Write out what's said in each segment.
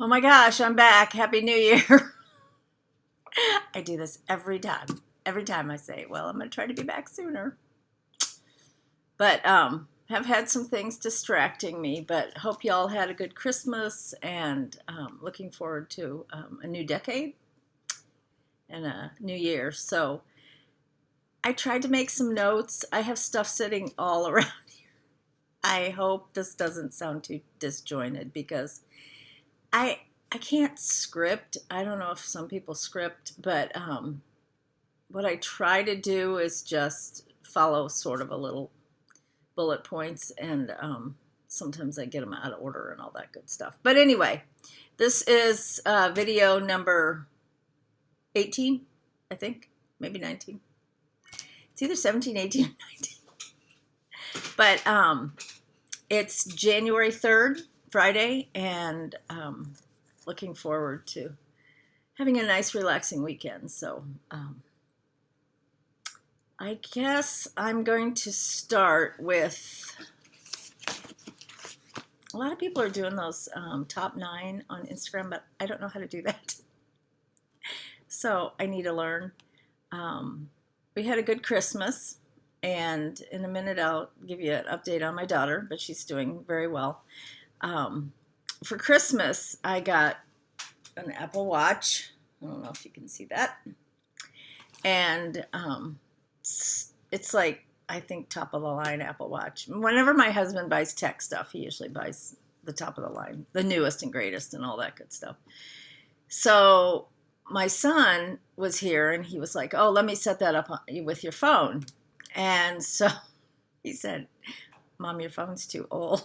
Oh my gosh, I'm back. Happy New Year. I do this every time. Every time I say, well, I'm going to try to be back sooner. But have had some things distracting me, but hope y'all had a good Christmas and looking forward to a new decade and a new year. So I tried to make some notes. I have stuff sitting all around here. I hope this doesn't sound too disjointed because I I can't script. I don't know if some people script, but what I try to do is just follow sort of a little bullet points, and sometimes I get them out of order and all that good stuff. But anyway, this is video number 18, I think, maybe 19. It's either 17, 18, or 19. But it's January 3rd, Friday, and looking forward to having a nice, relaxing weekend. So I guess I'm going to start with, a lot of people are doing those top 9 on Instagram, but I don't know how to do that. So I need to learn. We had a good Christmas, and in a minute I'll give you an update on my daughter, but she's doing very well. For Christmas, I got an Apple Watch. I don't know if you can see that. And it's like, I think, top of the line Apple Watch. Whenever my husband buys tech stuff, he usually buys the top of the line, the newest and greatest and all that good stuff. So my son was here and he was like, oh, let me set that up with your phone. And so he said, Mom, your phone's too old.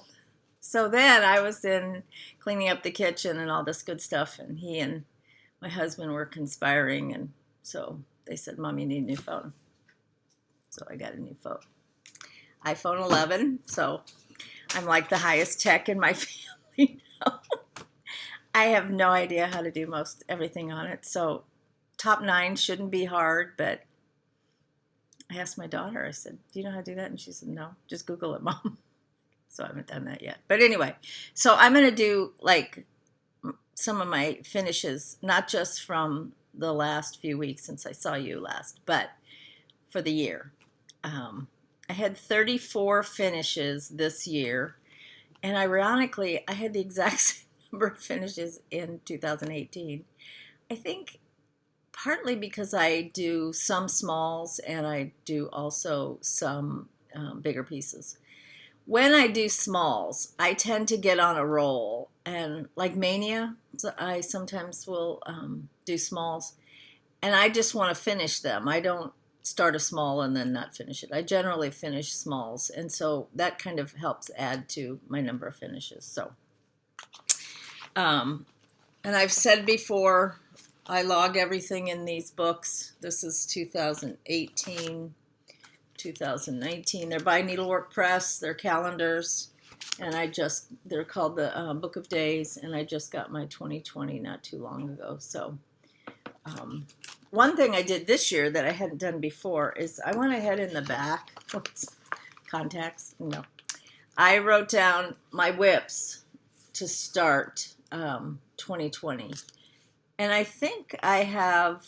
So then I was in cleaning up the kitchen and all this good stuff, and he and my husband were conspiring, and so they said, Mom, you need a new phone. So I got a new phone. iPhone 11, so I'm like the highest tech in my family now. I have no idea how to do most everything on it, so top 9 shouldn't be hard, but I asked my daughter, I said, do you know how to do that? And she said, no, just Google it, Mom. So I haven't done that yet. But anyway, so I'm going to do like some of my finishes, not just from the last few weeks since I saw you last, but for the year. I had 34 finishes this year, and ironically, I had the exact same number of finishes in 2018. I think partly because I do some smalls and I do also some bigger pieces. When I do smalls, I tend to get on a roll, and like Mania, so I sometimes will do smalls, and I just want to finish them. I don't start a small and then not finish it. I generally finish smalls, and so that kind of helps add to my number of finishes. So, and I've said before, I log everything in these books. This is 2018. 2019. They're by Needlework Press. They're calendars, and they're called the Book of Days, and I just got my 2020 not too long ago. So one thing I did this year that I hadn't done before is I went ahead in the back, contacts, no. I wrote down my whips to start 2020, and I think I have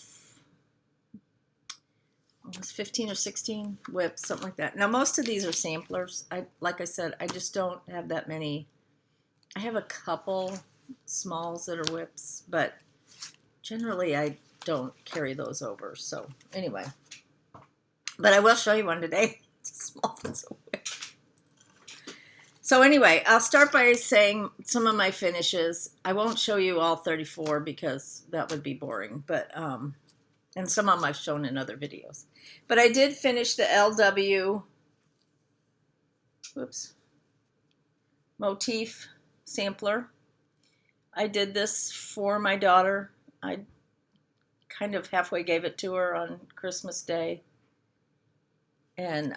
15 or 16 whips, something like that. Now, most of these are samplers. Like I said, I just don't have that many. I have a couple smalls that are whips, but generally I don't carry those over. So anyway, but I will show you one today. It's a small as a whip. So anyway, I'll start by saying some of my finishes. I won't show you all 34 because that would be boring, but and some of them I've shown in other videos. But I did finish the LW Motif Sampler. I did this for my daughter. I kind of halfway gave it to her on Christmas Day. And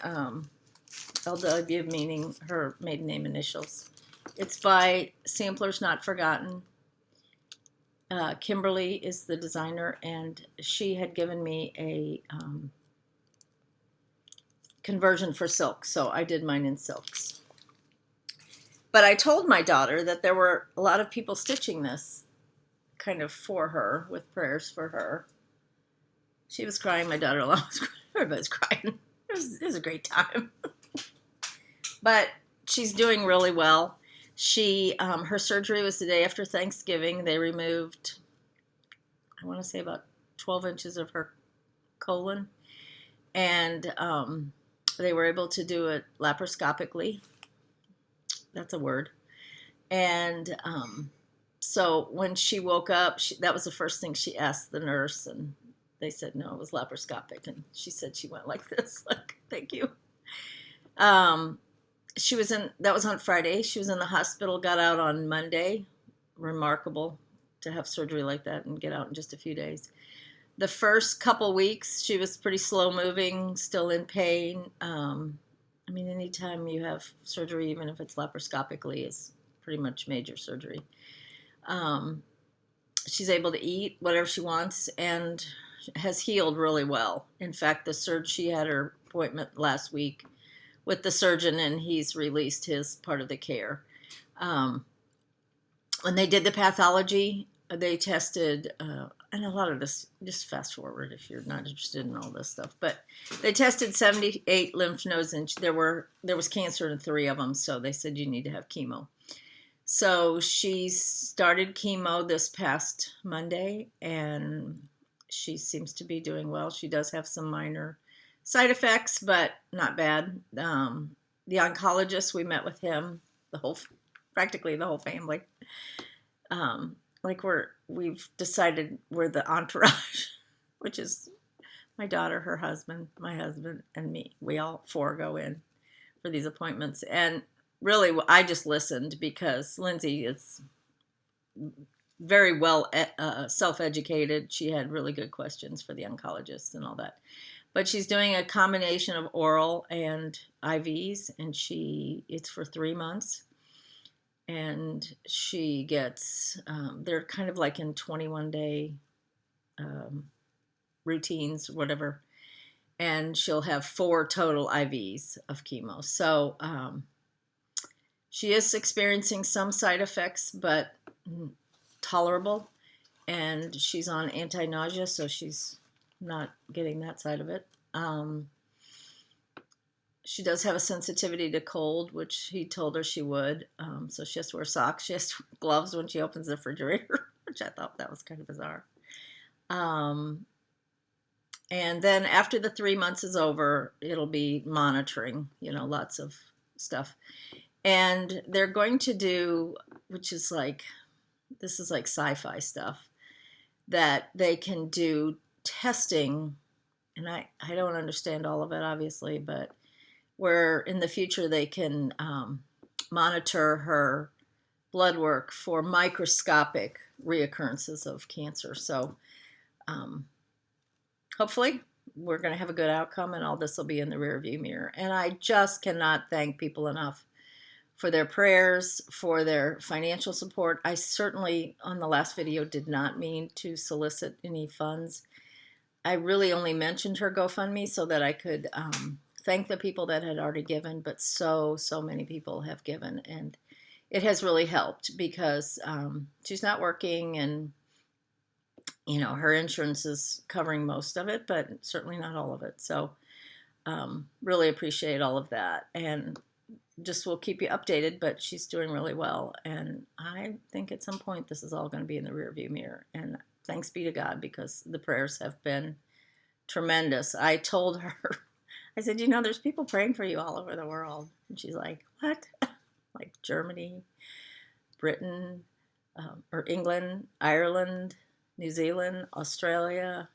LW meaning her maiden name initials. It's by Samplers Not Forgotten. Kimberly is the designer, and she had given me a conversion for silk, so I did mine in silks. But I told my daughter that there were a lot of people stitching this, kind of for her, with prayers for her. She was crying. My daughter-in-law was crying. Everybody's crying. It was a great time. But she's doing really well. Her surgery was the day after Thanksgiving. They removed, I want to say, about 12 inches of her colon. And they were able to do it laparoscopically. That's a word. And so when she woke up, that was the first thing she asked the nurse, and they said no, it was laparoscopic. And she said she went like this, like, thank you. That was on Friday. She was in the hospital, got out on Monday. Remarkable to have surgery like that and get out in just a few days. The first couple weeks, she was pretty slow moving, still in pain. I mean, anytime you have surgery, even if it's laparoscopically, is pretty much major surgery. She's able to eat whatever she wants and has healed really well. In fact, she had her appointment last week with the surgeon, and he's released his part of the care. When they did the pathology, they tested, and a lot of this, just fast forward if you're not interested in all this stuff, but they tested 78 lymph nodes, and there was cancer in 3 of them, so they said you need to have chemo. So she started chemo this past Monday, and she seems to be doing well. She does have some minor side effects, but not bad. The oncologist, we met with him, practically the whole family. We've decided we're the entourage, which is my daughter, her husband, my husband, and me. We all 4 go in for these appointments. And really, I just listened because Lindsay is very well self-educated. She had really good questions for the oncologist and all that. But she's doing a combination of oral and IVs, and it's for 3 months. And she gets, they're kind of like in 21-day routines, whatever. And she'll have 4 total IVs of chemo. So she is experiencing some side effects, but tolerable. And she's on anti-nausea, so she's not getting that side of it. She does have a sensitivity to cold, which he told her she would. So she has to wear socks. She has to wear gloves when she opens the refrigerator, which I thought that was kind of bizarre. And then after the 3 months is over, it'll be monitoring, lots of stuff. And they're going to do, this is like sci-fi stuff, that they can do testing, and I don't understand all of it, obviously, but where in the future they can monitor her blood work for microscopic reoccurrences of cancer. So hopefully we're going to have a good outcome, and all this will be in the rearview mirror. And I just cannot thank people enough for their prayers, for their financial support. I certainly, on the last video, did not mean to solicit any funds. I really only mentioned her GoFundMe so that I could thank the people that had already given, but so many people have given, and it has really helped because she's not working, and her insurance is covering most of it, but certainly not all of it. So really appreciate all of that, and just will keep you updated, but she's doing really well, and I think at some point this is all going to be in the rearview mirror, and thanks be to God, because the prayers have been tremendous. I told her, I said, there's people praying for you all over the world. And she's like, what? Like Germany, Britain, or England, Ireland, New Zealand, Australia,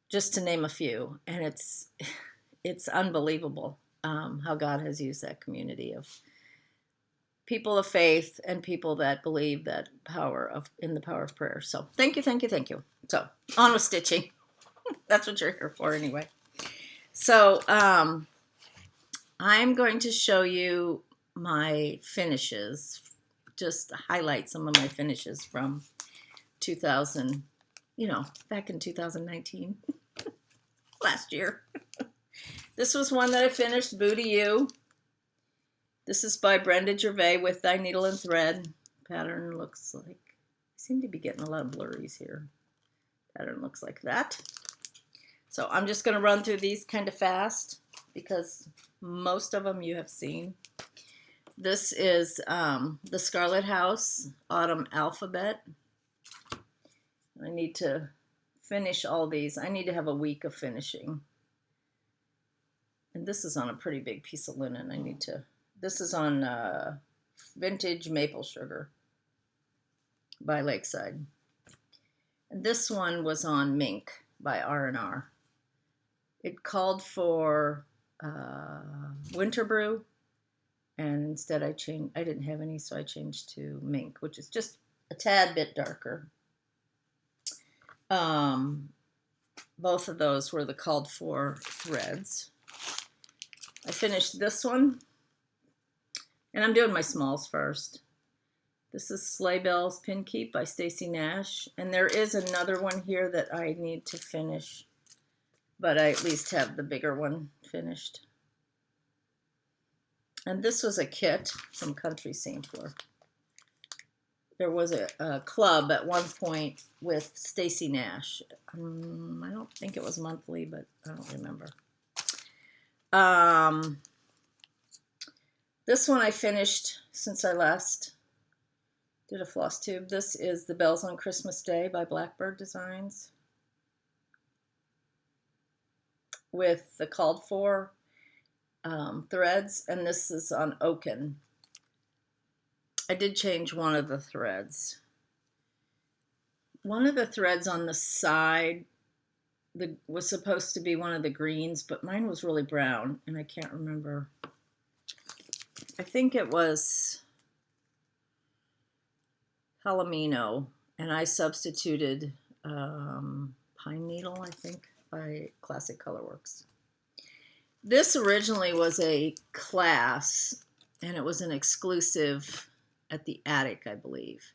just to name a few. And it's unbelievable how God has used that community of people of faith and people that believe in the power of prayer. So thank you. So on with stitching. That's what you're here for anyway. So I'm going to show you my finishes, just highlight some of my finishes from 2000, back in 2019, last year. This was one that I finished, Boo to You. This is by Brenda Gervais with Thy Needle and Thread. Pattern looks like seem to be getting a lot of blurries here. Pattern looks like that. So I'm just going to run through these kind of fast because most of them you have seen. This is the Scarlet House Autumn Alphabet. I need to finish all these. I need to have a week of finishing. And this is on a pretty big piece of linen. This is on Vintage Maple Sugar by Lakeside. And this one was on Mink by R&R. It called for Winter Brew, and instead I didn't have any, so I changed to Mink, which is just a tad bit darker. Both of those were the called for threads. I finished this one, and I'm doing my smalls first. This is Sleigh Bells Pin Keep by Stacy Nash, and there is another one here that I need to finish, but I at least have the bigger one finished. And this was a kit from Country Sampler. There was a club at one point with Stacy Nash. I don't think it was monthly, but I don't remember. This one I finished since I last did a floss tube. This is The Bells on Christmas Day by Blackbird Designs, with the called for threads, and this is on Oaken. I did change one of the threads. One of the threads on the side was supposed to be one of the greens, but mine was really brown, and I can't remember. I think it was Palomino, and I substituted Pine Needle, I think, by Classic Colorworks. This originally was a class, and it was an exclusive at the Attic, I believe.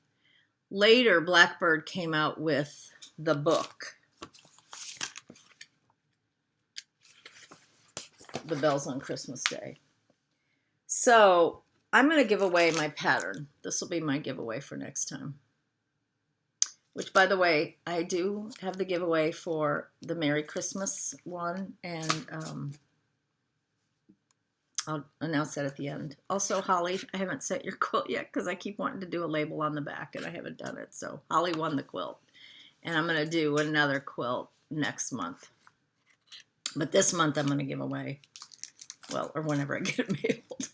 Later, Blackbird came out with the book, The Bells on Christmas Day. So I'm going to give away my pattern. This will be my giveaway for next time. Which, by the way, I do have the giveaway for the Merry Christmas one, and I'll announce that at the end. Also, Holly, I haven't set your quilt yet because I keep wanting to do a label on the back, and I haven't done it. So Holly won the quilt, and I'm going to do another quilt next month. But this month I'm going to give away, well, or whenever I get it mailed,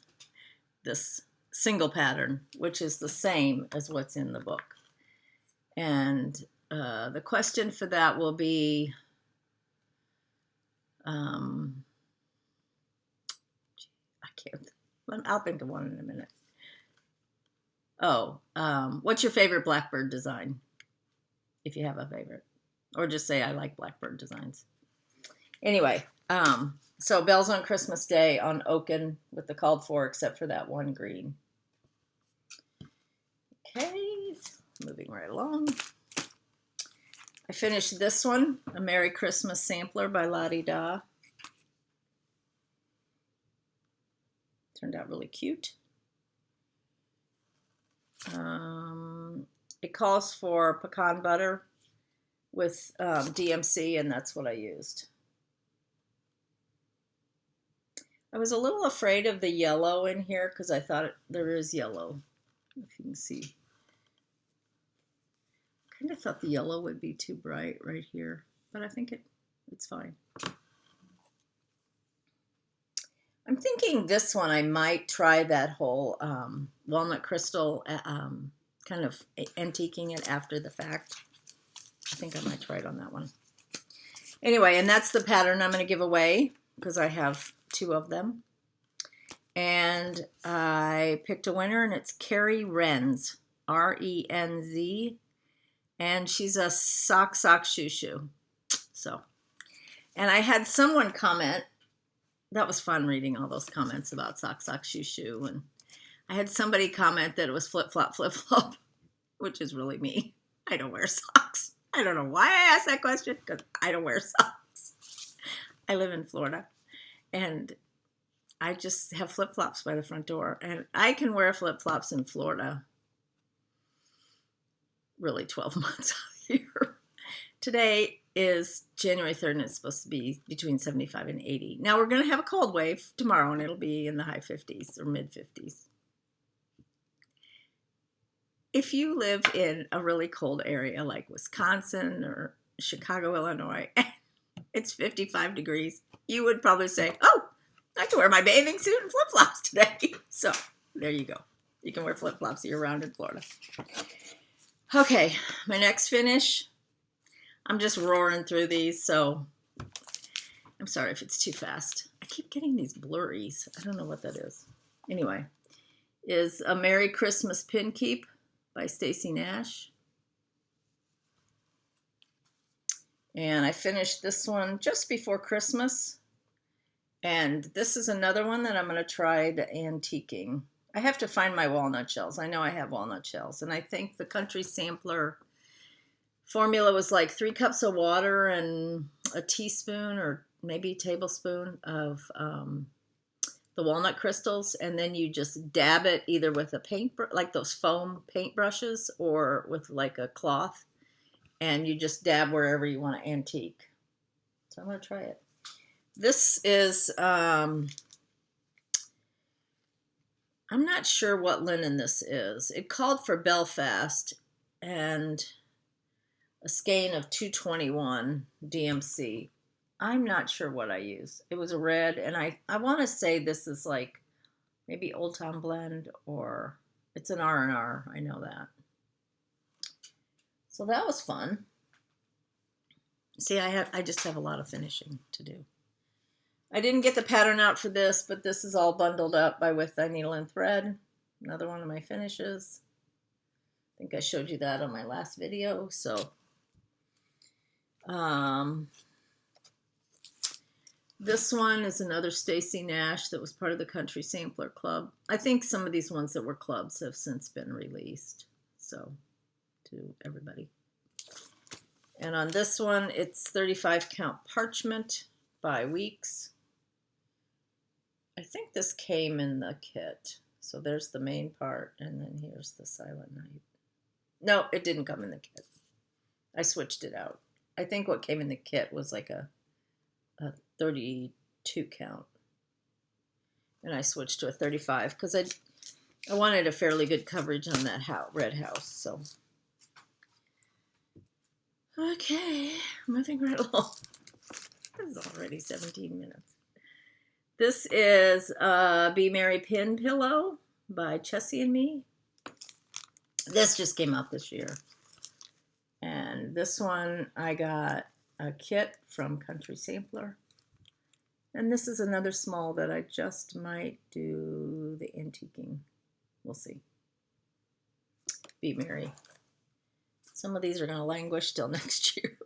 this single pattern, which is the same as what's in the book. And the question for that will be, I can't, I'll think of one in a minute. Oh, what's your favorite Blackbird design? If you have a favorite. Or just say, I like Blackbird designs. Anyway, so Bells on Christmas Day on Oaken with the called for, except for that one green. Okay, moving right along. I finished this one, A Merry Christmas Sampler by La-Dee-Da. Turned out really cute. It calls for pecan butter with DMC, and that's what I used. I was a little afraid of the yellow in here because I thought there is yellow, if you can see. I kind of thought the yellow would be too bright right here, but I think it's fine. I'm thinking this one I might try that whole walnut crystal, kind of antiquing it after the fact. I think I might try it on that one. Anyway, and that's the pattern I'm going to give away because I have 2 of them. And I picked a winner, and it's Carrie Renz, R-E-N-Z, and she's a sock shoo. So, and I had someone comment. That was fun reading all those comments about sock shoo, and I had somebody comment that it was flip flop, which is really me. I don't wear socks. I don't know why I asked that question, because I don't wear socks. I live in Florida, and I just have flip-flops by the front door, and I can wear flip-flops in Florida really 12 months out of the year. Today is January 3rd, and it's supposed to be between 75 and 80. Now we're going to have a cold wave tomorrow, and it'll be in the high 50s or mid 50s. If you live in a really cold area like Wisconsin or Chicago, Illinois, it's 55 degrees, you would probably say, oh, I can wear my bathing suit and flip-flops today. So there you go. You can wear flip-flops year-round in Florida. Okay, my next finish. I'm just roaring through these, so I'm sorry if it's too fast. I keep getting these blurries. I don't know what that is. Anyway, is A Merry Christmas Pin Keep by Stacy Nash. And I finished this one just before Christmas. And this is another one that I'm going to try the antiquing. I have to find my walnut shells. I know I have walnut shells. And I think the Country Sampler formula was like 3 cups of water and a teaspoon or maybe tablespoon of the walnut crystals, and then you just dab it either with a paint, like those foam paint brushes, or with like a cloth, and you just dab wherever you want to antique. So I'm going to try it. This is, I'm not sure what linen this is. It called for Belfast and a skein of 221 DMC. I'm not sure what I use. It was a red, and I want to say this is like maybe Old Town Blend, or it's an R&R. I know that. So that was fun. See, I just have a lot of finishing to do. I didn't get the pattern out for this, but this is all bundled up by With Thy Needle and Thread. Another one of my finishes. I think I showed you that on my last video. So, this one is another Stacy Nash that was part of the Country Sampler Club. I think some of these ones that were clubs have since been released. So, to everybody. And on this one, it's 35 count parchment by Weeks. I think this came in the kit. So there's the main part, and then here's the Silent Night. No, it didn't come in the kit. I switched it out. I think what came in the kit was like a 32 count. And I switched to a 35 because I wanted a fairly good coverage on that red house. So, okay, moving right along. This is already 17 minutes. This is Be Merry Pin Pillow by Chessie and Me. This just came out this year. And this one I got a kit from Country Sampler. And this is another small that I just might do the antiquing. We'll see. Be merry. Some of these are going to languish till next year.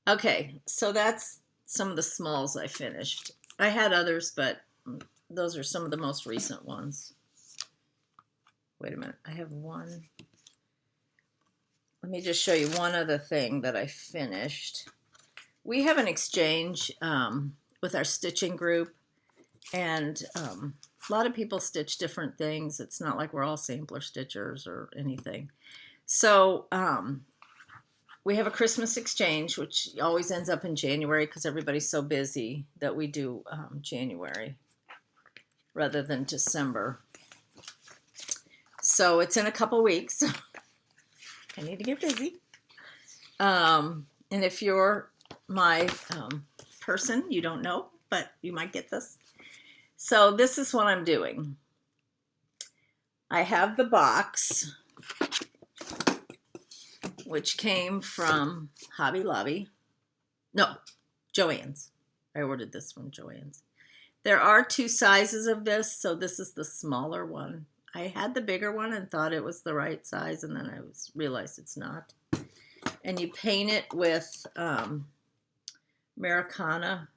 Okay, so that's some of the smalls I finished. I had others, but those are some of the most recent ones. Wait a minute, I have one. Let me just show you one other thing that I finished. We have an exchange with our stitching group, and a lot of people stitch different things. It's not like we're all sampler stitchers or anything. So we have a Christmas exchange, which always ends up in January because everybody's so busy that we do January rather than December. So it's in a couple weeks. I need to get busy. And if you're my person, you don't know, but you might get this. So this is what I'm doing. I have the box, which came from Hobby Lobby. No, Joann's. I ordered this from Joann's. There are 2 sizes of this, so this is the smaller one. I had the bigger one and thought it was the right size, and then I realized it's not. And you paint it with Americana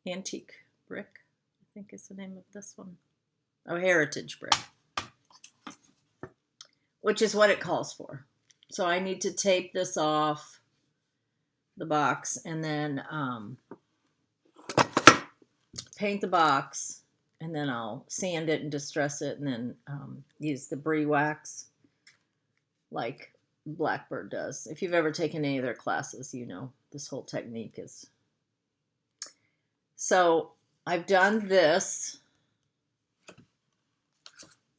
Antique Brick, I think is the name of this one. Oh, Heritage Brick, which is what it calls for. So I need to tape this off the box and then paint the box, and then I'll sand it and distress it, and then use the brie wax like Blackbird does. If you've ever taken any of their classes, you know this whole technique is. So I've done this.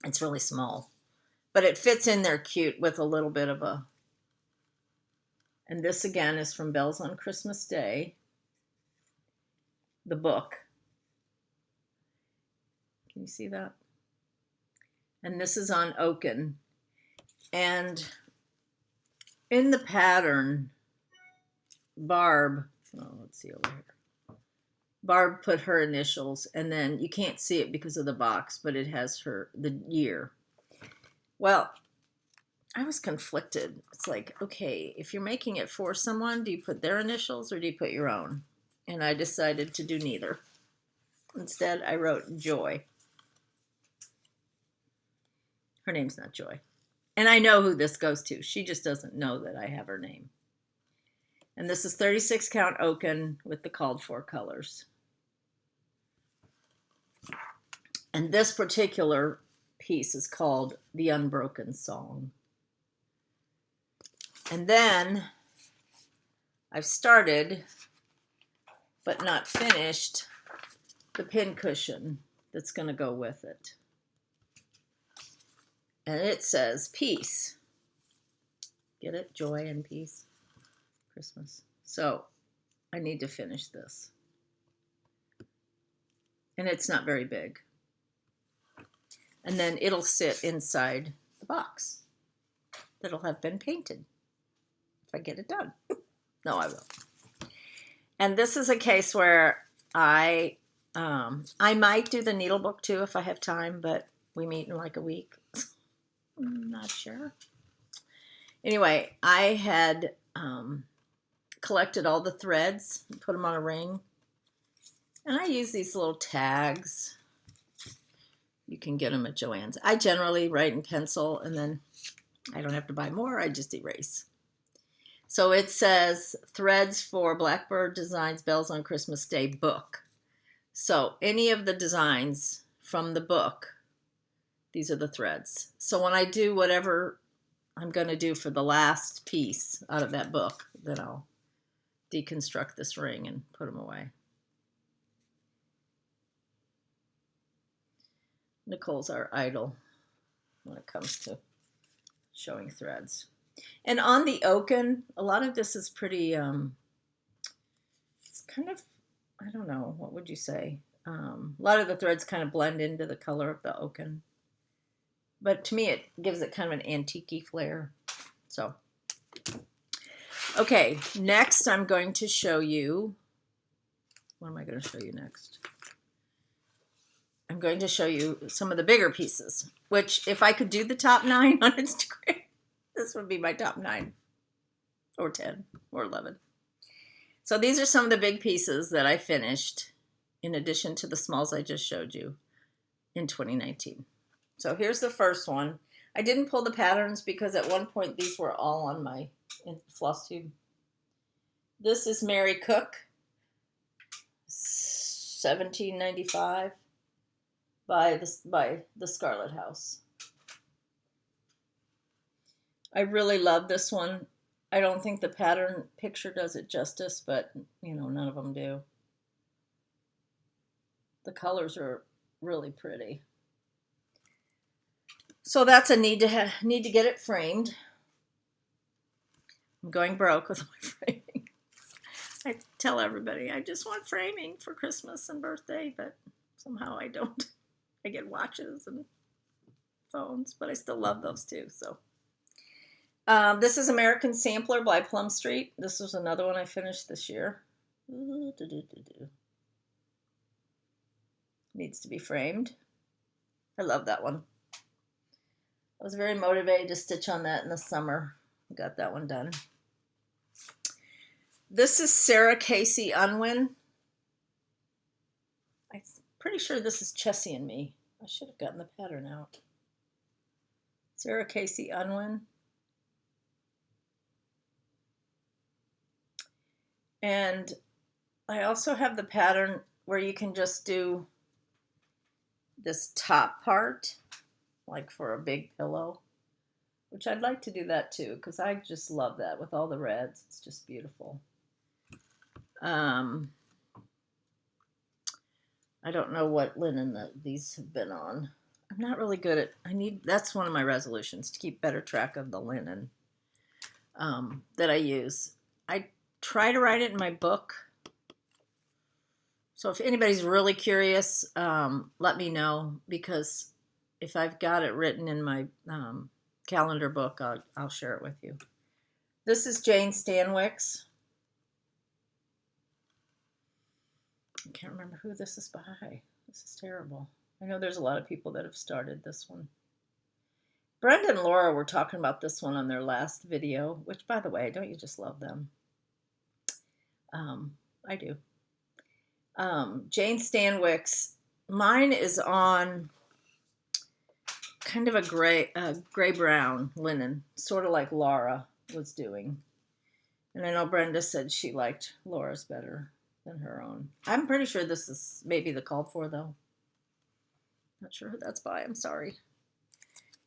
It's really small, but it fits in there cute with a little bit of a, and this again is from Bells on Christmas Day, the book. Can you see that? And this is on Oaken. And in the pattern, Barb, oh, let's see over here. Barb put her initials, and then you can't see it because of the box, but it has the year. Well, I was conflicted. It's like, okay, if you're making it for someone, do you put their initials or do you put your own? And I decided to do neither. Instead, I wrote Joy. Her name's not Joy. And I know who this goes to. She just doesn't know that I have her name. And this is 36 count Oaken with the called for colors. And this particular piece is called The Unbroken Song. And then I've started, but not finished, the pincushion that's going to go with it. And it says peace. Get it? Joy and peace. Christmas. So I need to finish this. And it's not very big. And then it'll sit inside the box that'll have been painted if I get it done. No, I will. And this is a case where I might do the needle book too if I have time, but we meet in like a week. I'm not sure. Anyway, I had collected all the threads and put them on a ring. And I use these little tags. You can get them at Joann's. I generally write in pencil, and then I don't have to buy more. I just erase. So it says Threads for Blackbird Designs Bells on Christmas Day book. So any of the designs from the book, these are the threads. So when I do whatever I'm going to do for the last piece out of that book, then I'll deconstruct this ring and put them away. Nicole's our idol when it comes to showing threads. And on the Oaken, a lot of this is pretty, it's kind of, I don't know, what would you say? A lot of the threads kind of blend into the color of the Oaken. But to me, it gives it kind of an antique-y flair. So, okay, next I'm going to show you, what am I going to show you next? I'm going to show you some of the bigger pieces, which if I could do the top 9 on Instagram, this would be my top 9 or 10 or 11. So these are some of the big pieces that I finished in addition to the smalls I just showed you in 2019. So here's the first one. I didn't pull the patterns because at one point these were all on my floss tube. This is Mary Cook, 1795. By the Scarlet House. I really love this one. I don't think the pattern picture does it justice, but you know, none of them do. The colors are really pretty. So that's a need to get it framed. I'm going broke with my framing. I tell everybody I just want framing for Christmas and birthday, but somehow I don't. I get watches and phones, but I still love those too. So this is American Sampler by Plum Street. This was another one I finished this year. Needs to be framed. I love that one. I was very motivated to stitch on that in the summer. Got that one done. This is Sarah Casey Unwin. I'm pretty sure this is Chessie and Me. I should have gotten the pattern out. Sarah Casey Unwin. And I also have the pattern where you can just do this top part, like for a big pillow. which I'd like to do that too, because I just love that with all the reds. It's just beautiful. I don't know what linen these have been on. I'm not really good at, that's one of my resolutions, to keep better track of the linen that I use. I try to write it in my book. So if anybody's really curious, let me know, because if I've got it written in my calendar book, I'll share it with you. This is Jane Stanwyck's. I can't remember who this is by. This is terrible. I know there's a lot of people that have started this one. Brenda and Laura were talking about this one on their last video, which, by the way, don't you just love them? I do. Jane Stanwyck's. Mine is on kind of a gray-brown linen, sort of like Laura was doing. And I know Brenda said she liked Laura's better than her own. I'm pretty sure this is maybe the called for, though. Not sure who that's by. I'm sorry.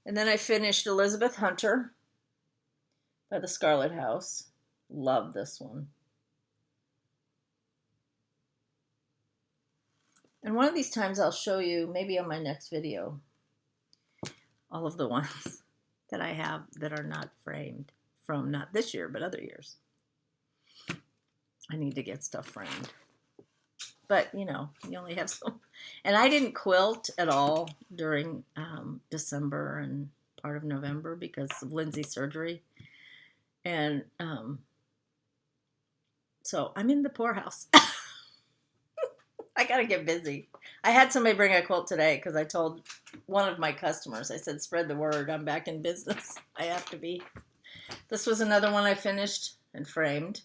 And then I finished Elizabeth Hunter by the Scarlet House. Love this one. And one of these times I'll show you, maybe on my next video, all of the ones that I have that are not framed from not this year, but other years. I need to get stuff framed. But, you know, you only have so. And I didn't quilt at all during December and part of November because of Lindsay's surgery. And so I'm in the poorhouse. I got to get busy. I had somebody bring a quilt today because I told one of my customers, I said, spread the word. I'm back in business. I have to be. This was another one I finished and framed.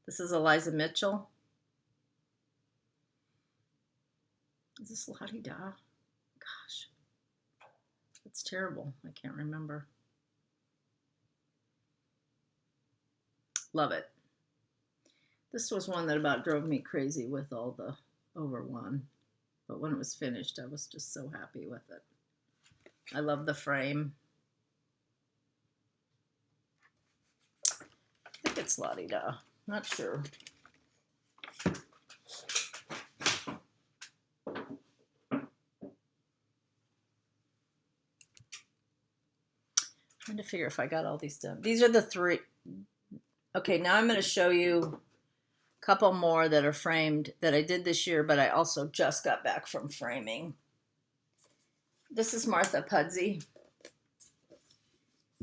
This is Eliza Mitchell. Is this La-Dee-Da? Gosh, it's terrible. I can't remember. Love it. This was one that about drove me crazy with all the over one. But when it was finished, I was just so happy with it. I love the frame. I think it's La-Dee-Da. Not sure. Trying to figure if I got all these done. These are the three. Okay, now I'm going to show you a couple more that are framed that I did this year, but I also just got back from framing. This is Martha Pudsey.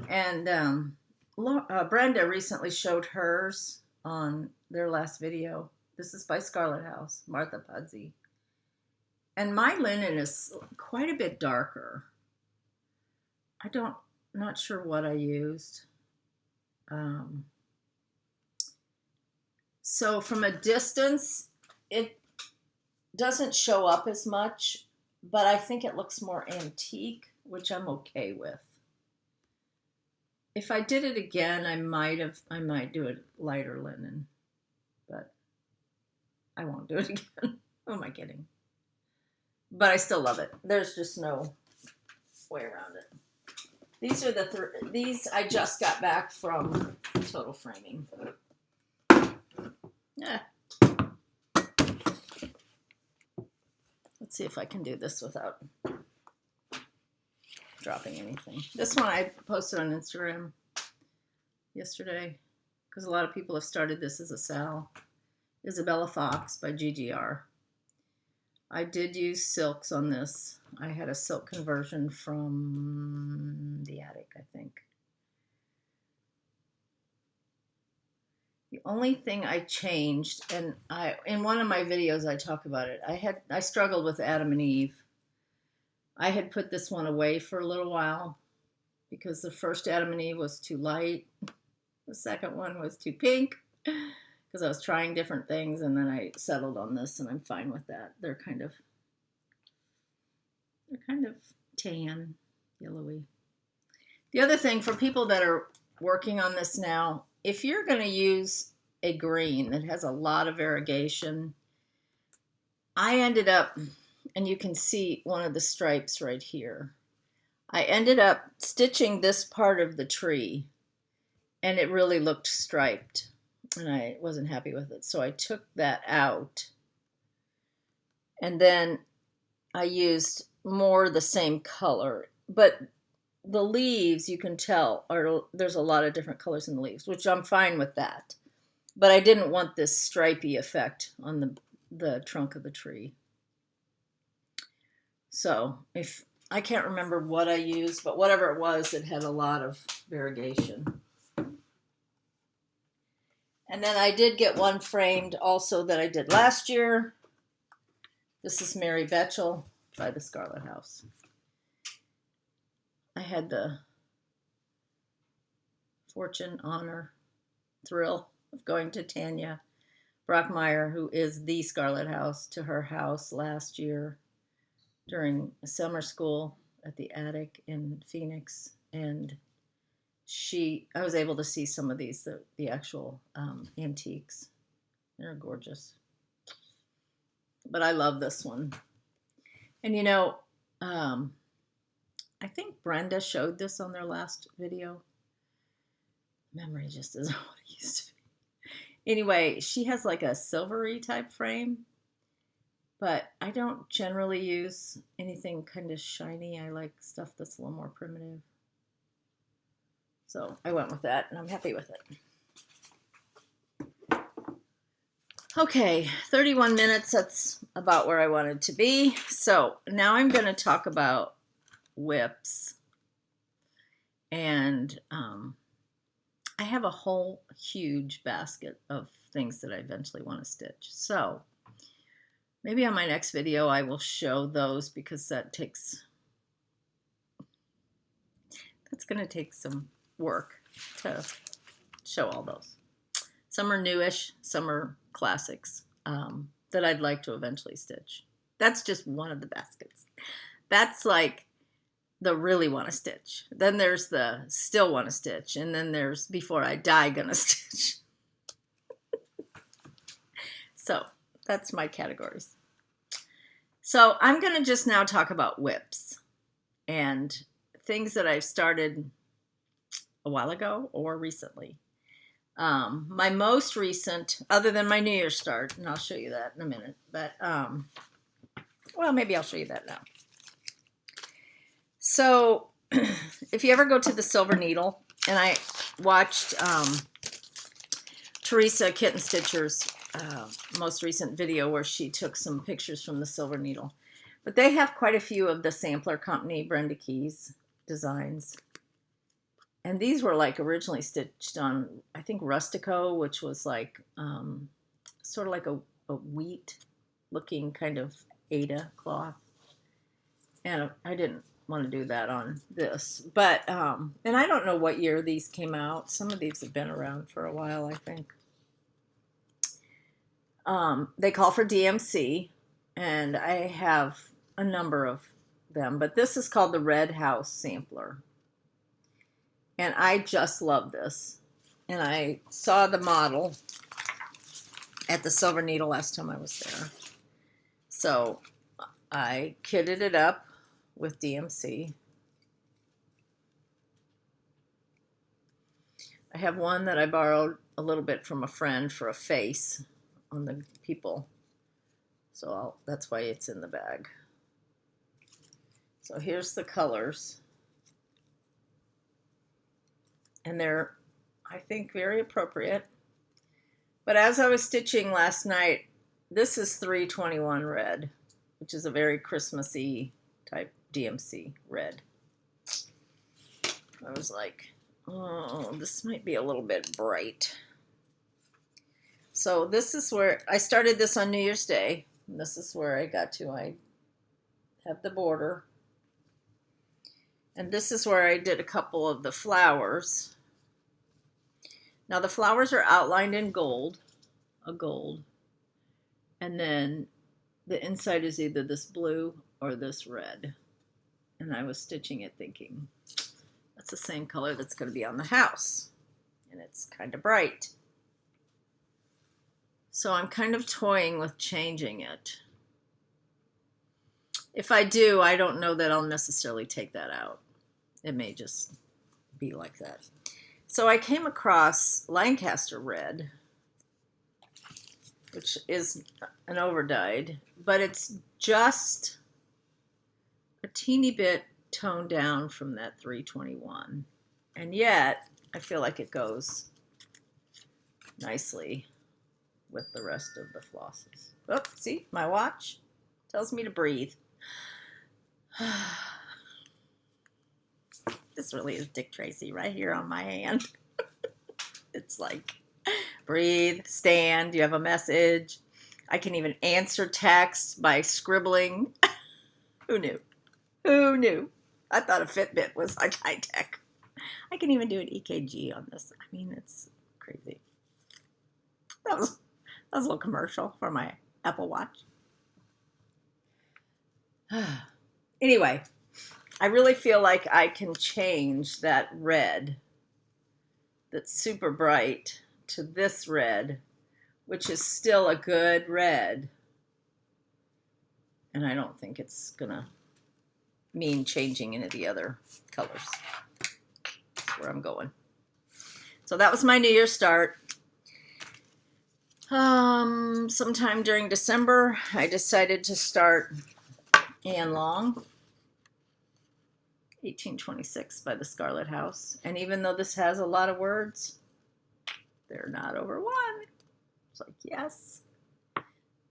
And Brenda recently showed hers on their last video. This is by Scarlet House, Martha Pudsey. And my linen is quite a bit darker. Not sure what I used. So from a distance, it doesn't show up as much, but I think it looks more antique, which I'm okay with. If I did it again, I might do it lighter linen, but I won't do it again. Who am I kidding? But I still love it. There's just no way around it. These are these I just got back from Total Framing. Yeah. Let's see if I can do this without dropping anything. This one I posted on Instagram yesterday because a lot of people have started this as a sal. Isabella Fox by GGR. I did use silks on this. I had a silk conversion from the attic, I think. The only thing I changed, and in one of my videos I talk about it, I struggled with Adam and Eve. I had put this one away for a little while because the first Adam and Eve was too light. The second one was too pink because I was trying different things, and then I settled on this, and I'm fine with that. They're kind of tan, yellowy. The other thing for people that are working on this now, if you're going to use a green that has a lot of variegation, I ended up, and you can see one of the stripes right here. I ended up stitching this part of the tree, and it really looked striped, and I wasn't happy with it. So I took that out, and then I used more the same color. But the leaves, you can tell, there's a lot of different colors in the leaves, which I'm fine with that. But I didn't want this stripy effect on the trunk of the tree. So if I can't remember what I used, but whatever it was, it had a lot of variegation. And then I did get one framed also that I did last year. This is Mary Betchel by the Scarlet House. I had the fortune, honor, thrill of going to Tanya Brockmeyer, who is the Scarlet House, to her house last year during summer school at the attic in Phoenix. And I was able to see some of these, the actual antiques. They're gorgeous. But I love this one. And you know, I think Brenda showed this on their last video. Memory just isn't what it used to be. Anyway, she has like a silvery type frame, but I don't generally use anything kind of shiny. I like stuff that's a little more primitive. So I went with that, and I'm happy with it. Okay, 31 minutes, that's about where I wanted to be. So now I'm going to talk about whips. And I have a whole huge basket of things that I eventually want to stitch. So maybe on my next video I will show those, because that's going to take some work to show all those. Some are newish, some are classics that I'd like to eventually stitch. That's just one of the baskets. That's like the really want to stitch. Then there's the still want to stitch, and then there's before I die gonna stitch. So that's my categories. So I'm gonna just now talk about whips and things that I've started a while ago or recently. My most recent, other than my New Year's start, and I'll show you that in a minute, but well, maybe I'll show you that now. So if you ever go to the Silver Needle, and I watched Teresa Kitten Stitcher's most recent video where she took some pictures from the Silver Needle. But they have quite a few of the Sampler Company, Brenda Keyes designs. And these were like originally stitched on, I think, Rustico, which was like sort of like a wheat looking kind of Ada cloth. And I didn't want to do that on this. But, and I don't know what year these came out. Some of these have been around for a while, I think. They call for DMC, and I have a number of them. But this is called the Red House Sampler. And I just love this. And I saw the model at the Silver Needle last time I was there. So I kitted it up with DMC. I have one that I borrowed a little bit from a friend for a face on the people. So that's why it's in the bag. So here's the colors. And they're, I think, very appropriate. But as I was stitching last night, this is 321 red, which is a very Christmassy type DMC red. I was like, oh, this might be a little bit bright. So this is where I started this on New Year's Day. And this is where I got to. I have the border. And this is where I did a couple of the flowers. Now the flowers are outlined in gold, a gold. And then the inside is either this blue or this red. And I was stitching it thinking, that's the same color that's going to be on the house. And it's kind of bright. So I'm kind of toying with changing it. If I do, I don't know that I'll necessarily take that out. it may just be like that. So I came across Lancaster Red, which is an overdyed, but it's just a teeny bit toned down from that 321. And yet, I feel like it goes nicely with the rest of the flosses. Oh, see, my watch tells me to breathe. This really is Dick Tracy right here on my hand. It's like, breathe, stand, you have a message. I can even answer text by scribbling. Who knew? Who knew? I thought a Fitbit was like high tech. I can even do an EKG on this. I mean, it's crazy. That was a little commercial for my Apple Watch. Anyway, I really feel like I can change that red that's super bright to this red, which is still a good red. And I don't think it's going to mean changing any of the other colors. That's where I'm going. So that was my New Year's start. Sometime during December, I decided to start Anne Long, 1826 by the Scarlet House. And even though this has a lot of words, they're not over one. It's like, yes.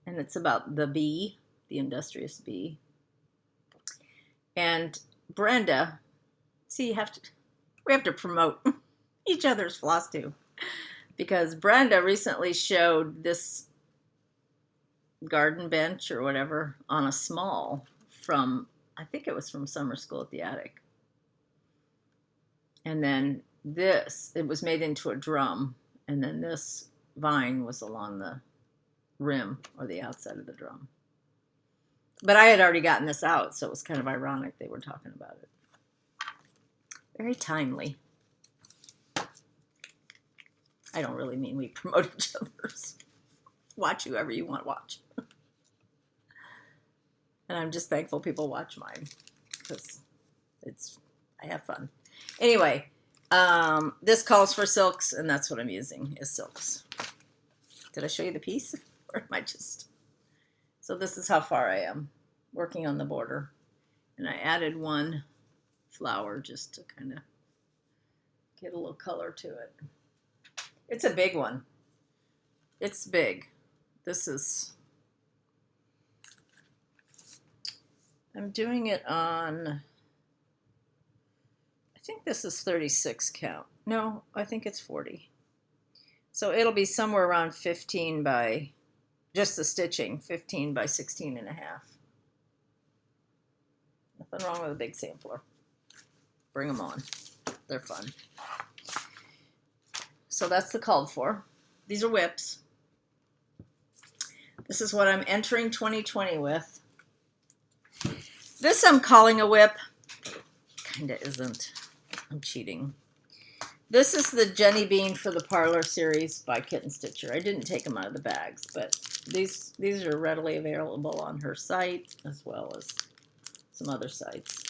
And it's about the bee, the industrious bee. And Brenda, see, we have to promote each other's floss too. Because Brenda recently showed this garden bench or whatever on a small from, I think it was from summer school at the attic. And then this, it was made into a drum. And then this vine was along the rim or the outside of the drum. But I had already gotten this out, so it was kind of ironic they were talking about it. Very timely. I don't really mean we promote each other's. Watch whoever you want to watch. And I'm just thankful people watch mine because I have fun. Anyway, this calls for silks, and that's what I'm using is silks. Did I show you the piece? Or am I just... So this is how far I am working on the border. And I added one flower just to kind of get a little color to it. It's a big one. It's big. This is... I'm doing it on... I think this is 36 count. No, I think it's 40. So it'll be somewhere around 15 by... Just the stitching, 15 by 16 and a half. Nothing wrong with a big sampler. Bring them on. They're fun. So that's the called for. These are whips. This is what I'm entering 2020 with. This I'm calling a whip. Kinda isn't. I'm cheating. This is the Jenny Bean for the Parlor series by Kitten Stitcher. I didn't take them out of the bags, but these are readily available on her site as well as some other sites.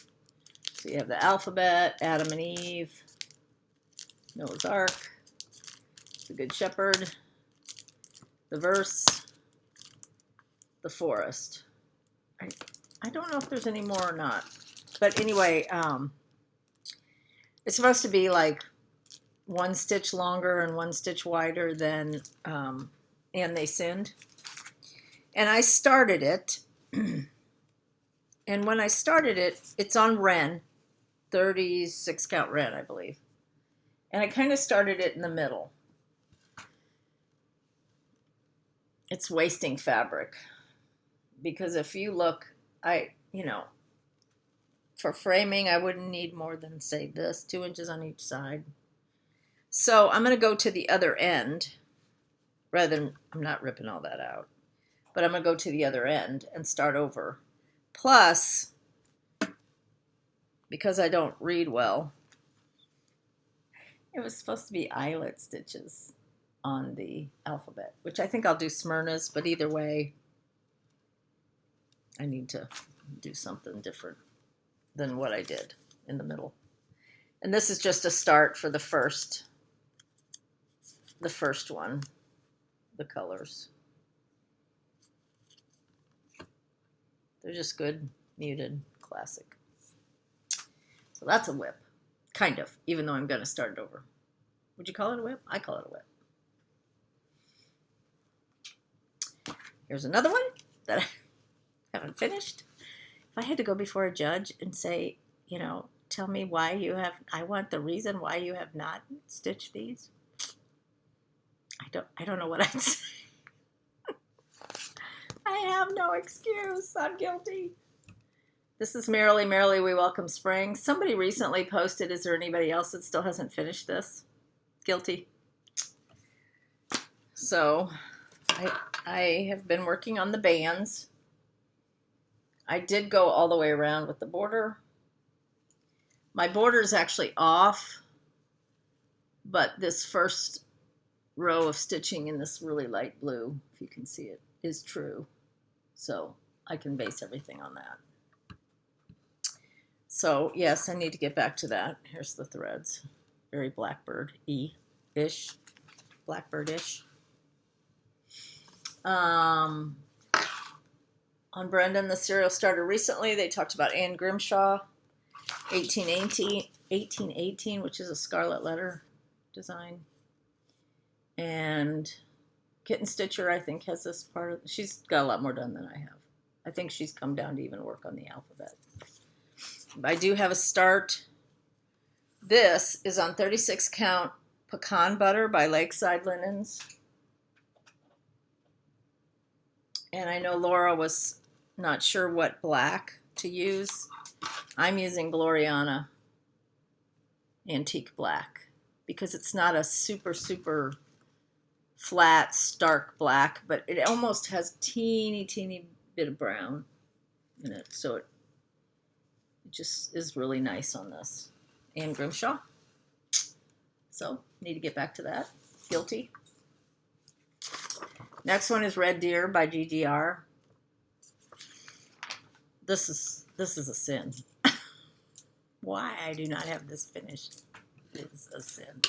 So you have the alphabet, Adam and Eve, Noah's Ark, the Good Shepherd, the verse, the forest. I don't know if there's any more or not. But anyway, it's supposed to be like one stitch longer and one stitch wider than And They Sinned. And I started it. And when I started it, it's on Ren, 36 count Ren, I believe. And I kind of started it in the middle. It's wasting fabric. Because if you look, for framing, I wouldn't need more than, say, this, 2 inches on each side. So I'm going to go to the other end, rather than, I'm not ripping all that out, but I'm going to go to the other end and start over. Plus, because I don't read well, it was supposed to be eyelet stitches on the alphabet, which I think I'll do Smyrna's, but either way, I need to do something different than what I did in the middle. And this is just a start for the first one, the colors. They're just good, muted, classic. So that's a whip, kind of, even though I'm going to start it over. Would you call it a whip? I call it a whip. Here's another one that I haven't finished. If I had to go before a judge and say, you know, tell me why you have, I want the reason why you have not stitched these. I don't know what I'd say. I have no excuse. I'm guilty. This is Merrily, Merrily We Welcome Spring. Somebody recently posted, is there anybody else that still hasn't finished this? Guilty. So I have been working on the bands. I did go all the way around with the border. My border is actually off, but this first row of stitching in this really light blue, if you can see it, is true. So I can base everything on that. So yes, I need to get back to that. Here's the threads. Very Blackbird-ish. Blackbird-ish. On Brendan, the serial starter recently, they talked about Anne Grimshaw, 1818, which is a Scarlet letter design. And Kitten Stitcher, I think, has this part of, she's got a lot more done than I have. I think she's come down to even work on the alphabet. I do have a start. This is on 36 count pecan butter by Lakeside Linens. And I know Laura was not sure what black to use. I'm using Gloriana Antique Black because it's not a super, super flat, stark black, but it almost has teeny bit of brown in it. So it just is really nice on this. Anne Grimshaw. So, need to get back to that. Guilty. Next one is Red Deer by GGR. This is a sin. Why I do not have this finished is a sin.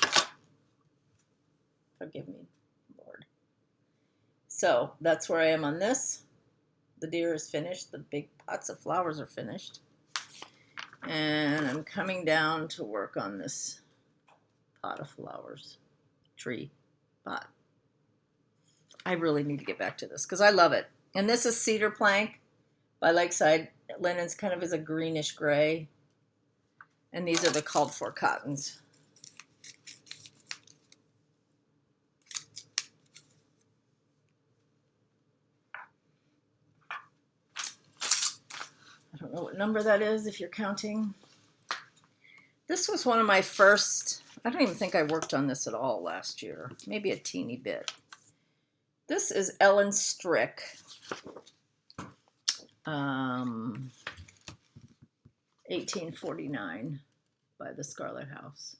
Forgive me, Lord. So that's where I am on this. The deer is finished. The big pots of flowers are finished. And I'm coming down to work on this pot of flowers. Tree pot. I really need to get back to this because I love it. And this is Cedar Plank by Lakeside Linens, kind of is a greenish gray. And these are the called for cottons. I don't know what number that is if you're counting. This was one of my first, I don't even think I worked on this at all last year. Maybe a teeny bit. This is Ellen Strick. 1849 by the Scarlet House.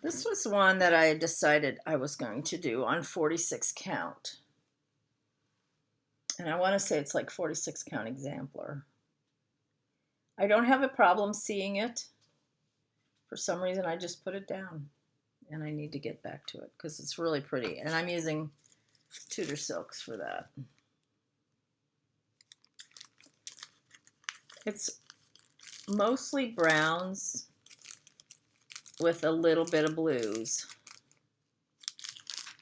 This was one that I decided I was going to do on 46 count. And I want to say it's like 46 count exemplar. I don't have a problem seeing it. For some reason, I just put it down. And I need to get back to it because it's really pretty. And I'm using Tudor silks for that. It's mostly browns with a little bit of blues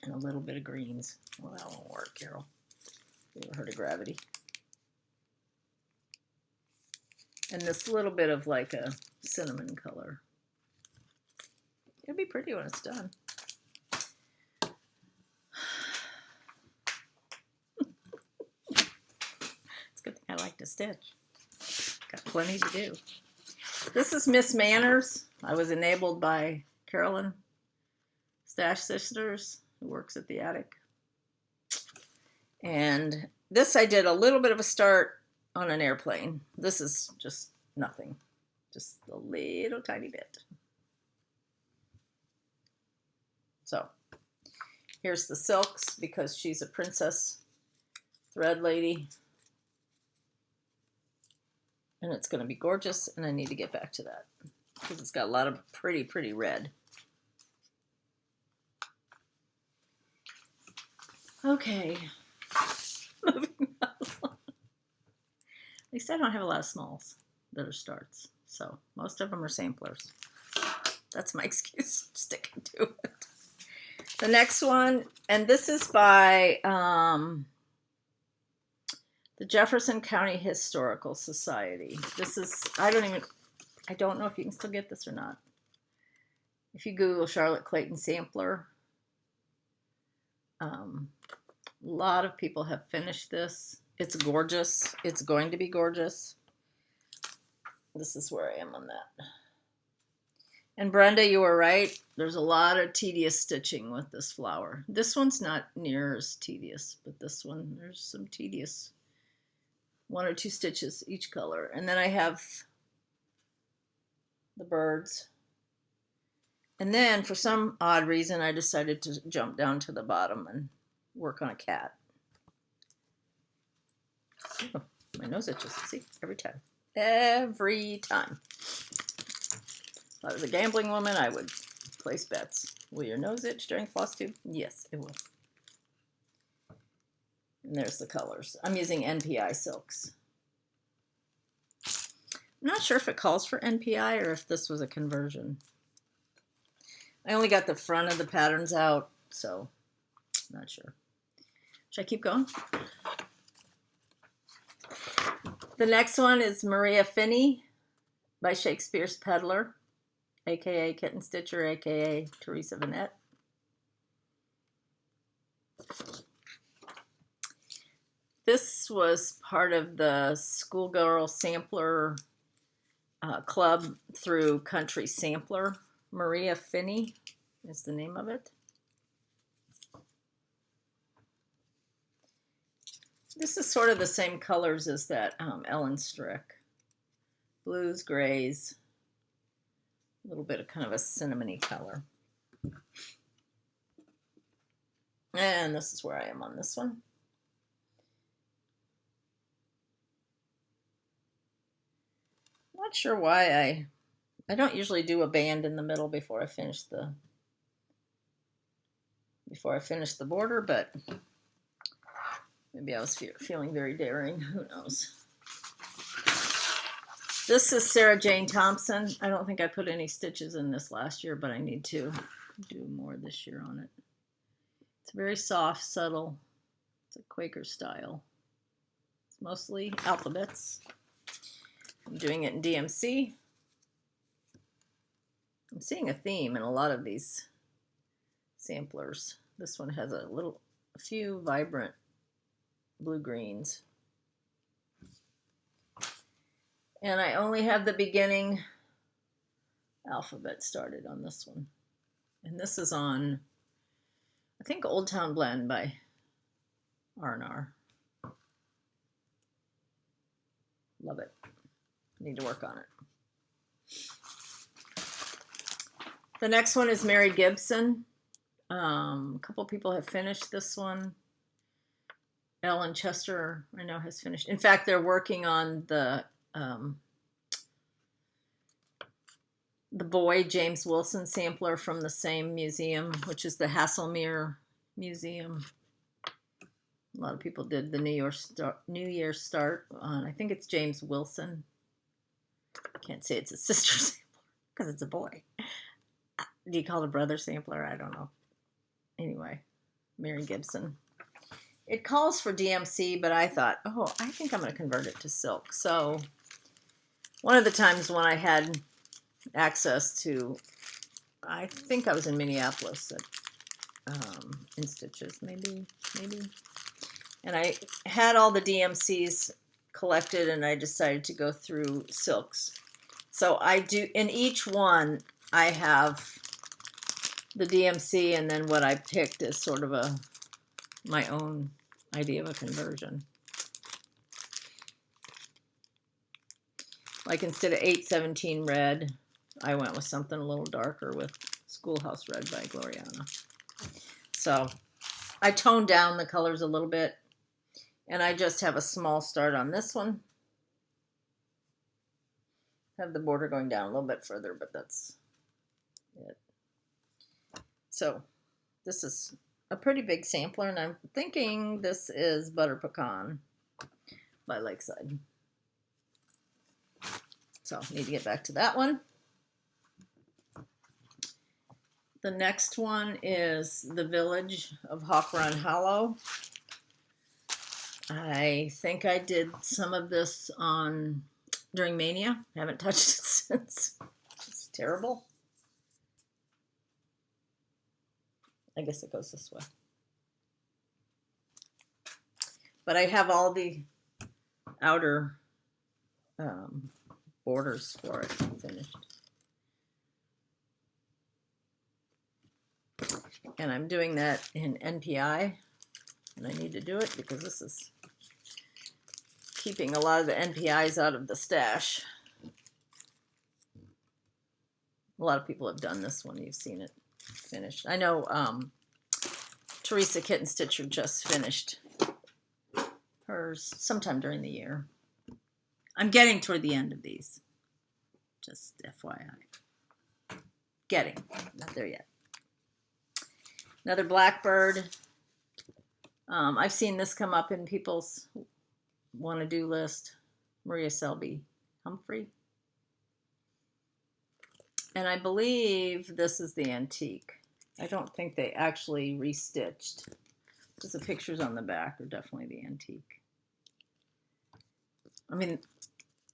and a little bit of greens. Well, that won't work, Carol. You ever heard of gravity? And this little bit of like a cinnamon color. It'll be pretty when it's done. It's a good thing I like to stitch. Got plenty to do. This is Miss Manners. I was enabled by Carolyn Stash Sisters, who works at the attic. And this I did a little bit of a start on an airplane. This is just nothing. Just a little tiny bit. So here's the silks because she's a princess thread lady. And it's going to be gorgeous, and I need to get back to that. because it's got a lot of pretty red. Okay, moving on. At least I don't have a lot of smalls that are starts, so most of them are samplers. That's my excuse, I'm sticking to it. The next one, and this is by the Jefferson County Historical Society. This is, I don't know if you can still get this or not. If you Google Charlotte Clayton Sampler, a lot of people have finished this. It's gorgeous. It's going to be gorgeous. This is where I am on that. And Brenda, you were right. There's a lot of tedious stitching with this flower. This one's not near as tedious, but this one, there's some tedious. 1 or 2 stitches each color. And then I have the birds. And then for some odd reason, I decided to jump down to the bottom and work on a cat. Oh, my nose itches. See, every time. Every time. If I was a gambling woman, I would place bets. Will your nose itch during floss tube? Yes, it will. And there's the colors. I'm using NPI silks. I'm not sure if it calls for NPI or if this was a conversion. I only got the front of the patterns out, so I'm not sure. Should I keep going? The next one is Maria Finney by Shakespeare's Peddler, aka Kitten Stitcher, aka Teresa Vanette. This was part of the Schoolgirl Sampler club through Country Sampler. Maria Finney is the name of it. This is sort of the same colors as that Ellen Strick. Blues, grays, a little bit of kind of a cinnamony color. And this is where I am on this one. Not sure why I don't usually do a band in the middle before I finish the border, but maybe I was feeling very daring. Who knows? This is Sarah Jane Thompson. I don't think I put any stitches in this last year, but I need to do more this year on it. It's very soft, subtle. It's a Quaker style. It's mostly alphabets. I'm doing it in DMC. I'm seeing a theme in a lot of these samplers. This one has a few vibrant blue-greens. And I only have the beginning alphabet started on this one. And this is on, I think, Old Town Blend by R&R. Love it. Need to work on it. The next one is Mary Gibson. A couple people have finished this one. Ellen Chester, I know, has finished. In fact, they're working on the boy James Wilson sampler from the same museum, which is the Haslemere Museum. A lot of people did the New Year's start on, I think it's James Wilson. I can't say it's a sister sampler because it's a boy. Do you call it a brother sampler? I don't know. Anyway, Mary Gibson. It calls for DMC, but I thought, oh, I think I'm going to convert it to silk. So one of the times when I had access to, I think I was in Minneapolis at in Stitches, maybe. And I had all the DMCs collected, and I decided to go through silks. So I do, in each one, I have the DMC, and then what I picked is sort of my own idea of a conversion. Like instead of 817 red, I went with something a little darker with Schoolhouse Red by Gloriana. So I toned down the colors a little bit, and I just have a small start on this one. have the border going down a little bit further, but that's it. So this is a pretty big sampler, and I'm thinking this is Butter Pecan by Lakeside. So need to get back to that one. The next one is The Village of Hawk Run Hollow. I think I did some of this during Mania. I haven't touched it since. It's terrible. I guess it goes this way. But I have all the outer borders for it finished. And I'm doing that in NPI, and I need to do it because this is keeping a lot of the NPIs out of the stash. A lot of people have done this one. You've seen it finished. I know Teresa Kitten Stitcher just finished hers sometime during the year. I'm getting toward the end of these. Just FYI. Getting. Not there yet. Another Blackbird. I've seen this come up in people's want-to-do list. Maria Selby Humphrey. And I believe this is the antique. I don't think they actually restitched, because the pictures on the back are definitely the antique. I mean,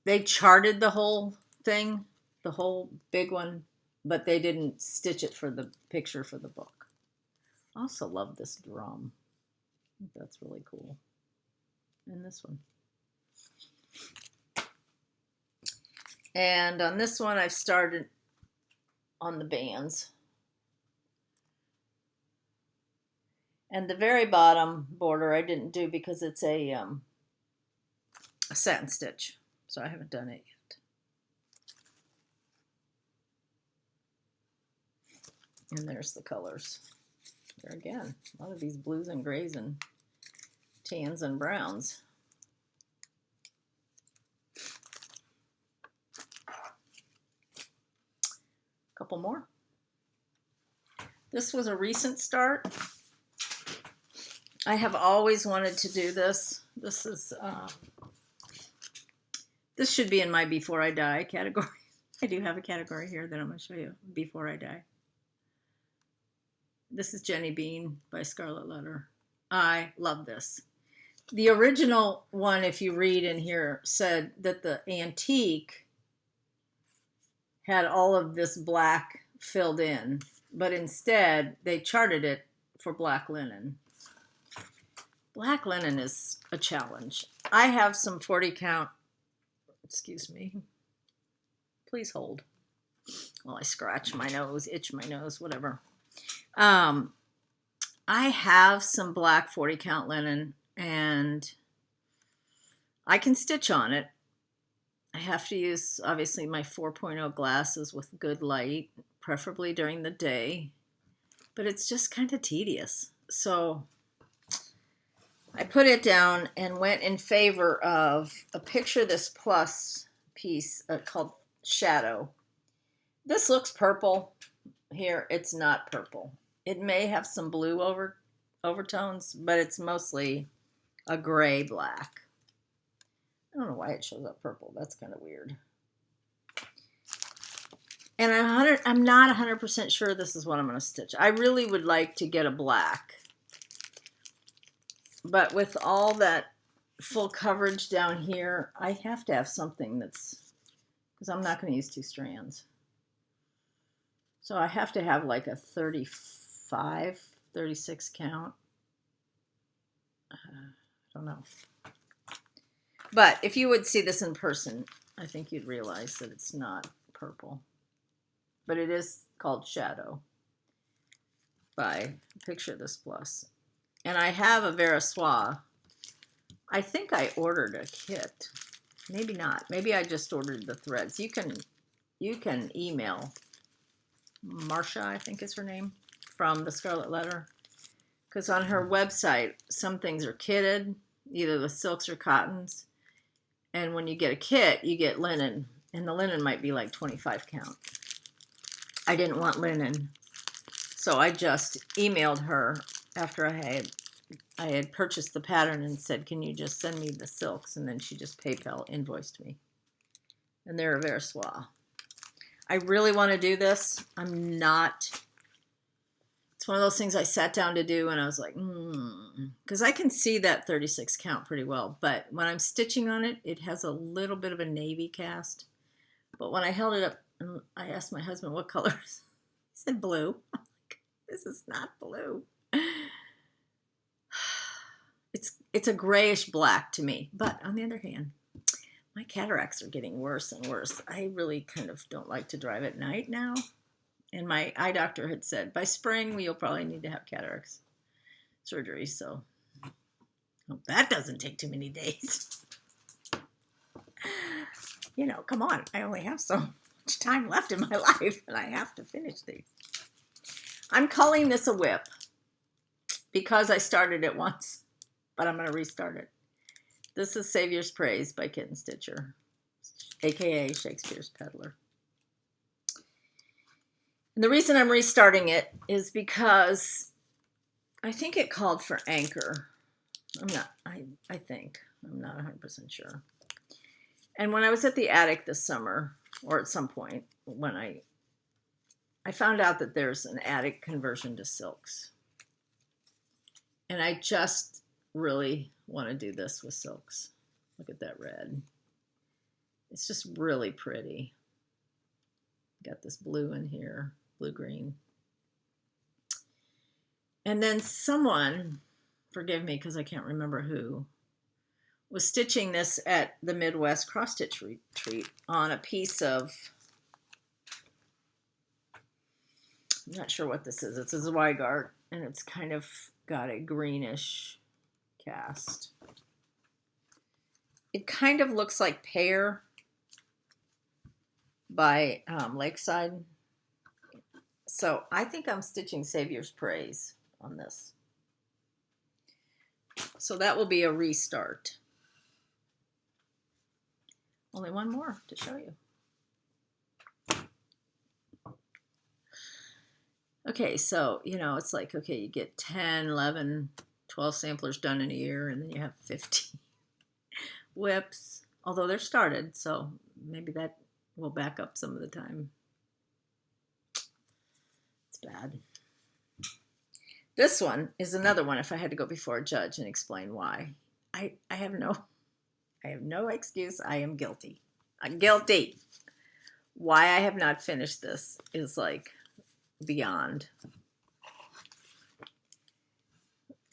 they charted the whole thing, the whole big one, but they didn't stitch it for the picture for the book. I also love this drum. I think that's really cool. And this one. And on this one, I've started on the bands. And the very bottom border I didn't do because it's a satin stitch. So I haven't done it yet. And there's the colors. There again, a lot of these blues and grays and tans and browns. A couple more. This was a recent start. I have always wanted to do this. This is this should be in my Before I Die category. I do have a category here that I'm going to show you, Before I Die. This is Jenny Bean by Scarlet Letter. I love this. The original one, if you read in here, said that the antique had all of this black filled in, but instead they charted it for black linen. Black linen is a challenge. I have some 40 count, excuse me, please hold while I scratch my nose, itch my nose, whatever. I have some black 40 count linen and I can stitch on it. I have to use obviously my 4.0 glasses with good light, preferably during the day, but it's just kind of tedious. So I put it down and went in favor of a Picture This Plus piece called Shadow. This looks purple. Here, it's not purple. It may have some blue overtones, but it's mostly a gray black. I don't know why it shows up purple. That's kind of weird. And I'm not 100% sure this is what I'm going to stitch. I really would like to get a black. But with all that full coverage down here, I have to have something that's, because I'm not going to use 2 strands. So I have to have like a 35, 36 count. I don't know. But if you would see this in person, I think you'd realize that it's not purple. But it is called Shadow by Picture This Plus. And I have a Verissois. I think I ordered a kit. Maybe not. Maybe I just ordered the threads. You can email Marcia, I think is her name, from the Scarlet Letter. Because on her website, some things are kitted, either with silks or cottons. And when you get a kit, you get linen And the linen might be like 25 count. I didn't want linen, so I just emailed her after I had purchased the pattern and said, can you just send me the silks? And then she just PayPal invoiced me. And they're very soie. I really want to do this. I'm not. It's one of those things I sat down to do and I was like, because I can see that 36 count pretty well. But when I'm stitching on it, it has a little bit of a navy cast. But when I held it up, and I asked my husband what colors. He said blue. I'm like, this is not blue. It's a grayish black to me. But on the other hand, my cataracts are getting worse and worse. I really kind of don't like to drive at night now. And my eye doctor had said, by spring, you'll probably need to have cataracts surgery. So hope that doesn't take too many days. You know, come on. I only have so much time left in my life, and I have to finish these. I'm calling this a whip because I started it once, but I'm going to restart it. This is Savior's Praise by Kitten Stitcher, a.k.a. Shakespeare's Peddler. And the reason I'm restarting it is because I think it called for anchor. I think. I'm not 100% sure. And when I was at the attic this summer, or at some point, when I found out that there's an attic conversion to silks. And I just really want to do this with silks. Look at that red. It's just really pretty. Got this blue in here, blue-green. And then someone, forgive me because I can't remember who, was stitching this at the Midwest Cross Stitch Retreat on a piece of, I'm not sure what this is. It's a Zweigart, and it's kind of got a greenish cast. It kind of looks like Pear by Lakeside. So I think I'm stitching Savior's Praise on this. So that will be a restart. Only one more to show you. Okay, so, you know, it's like, okay, you get 10, 11, 12 samplers done in a year, and then you have 50 whips. Although they're started, so maybe that will back up some of the time. It's bad. This one is another one if I had to go before a judge and explain why. I have no excuse. I am guilty. I'm guilty. Why I have not finished this is like beyond.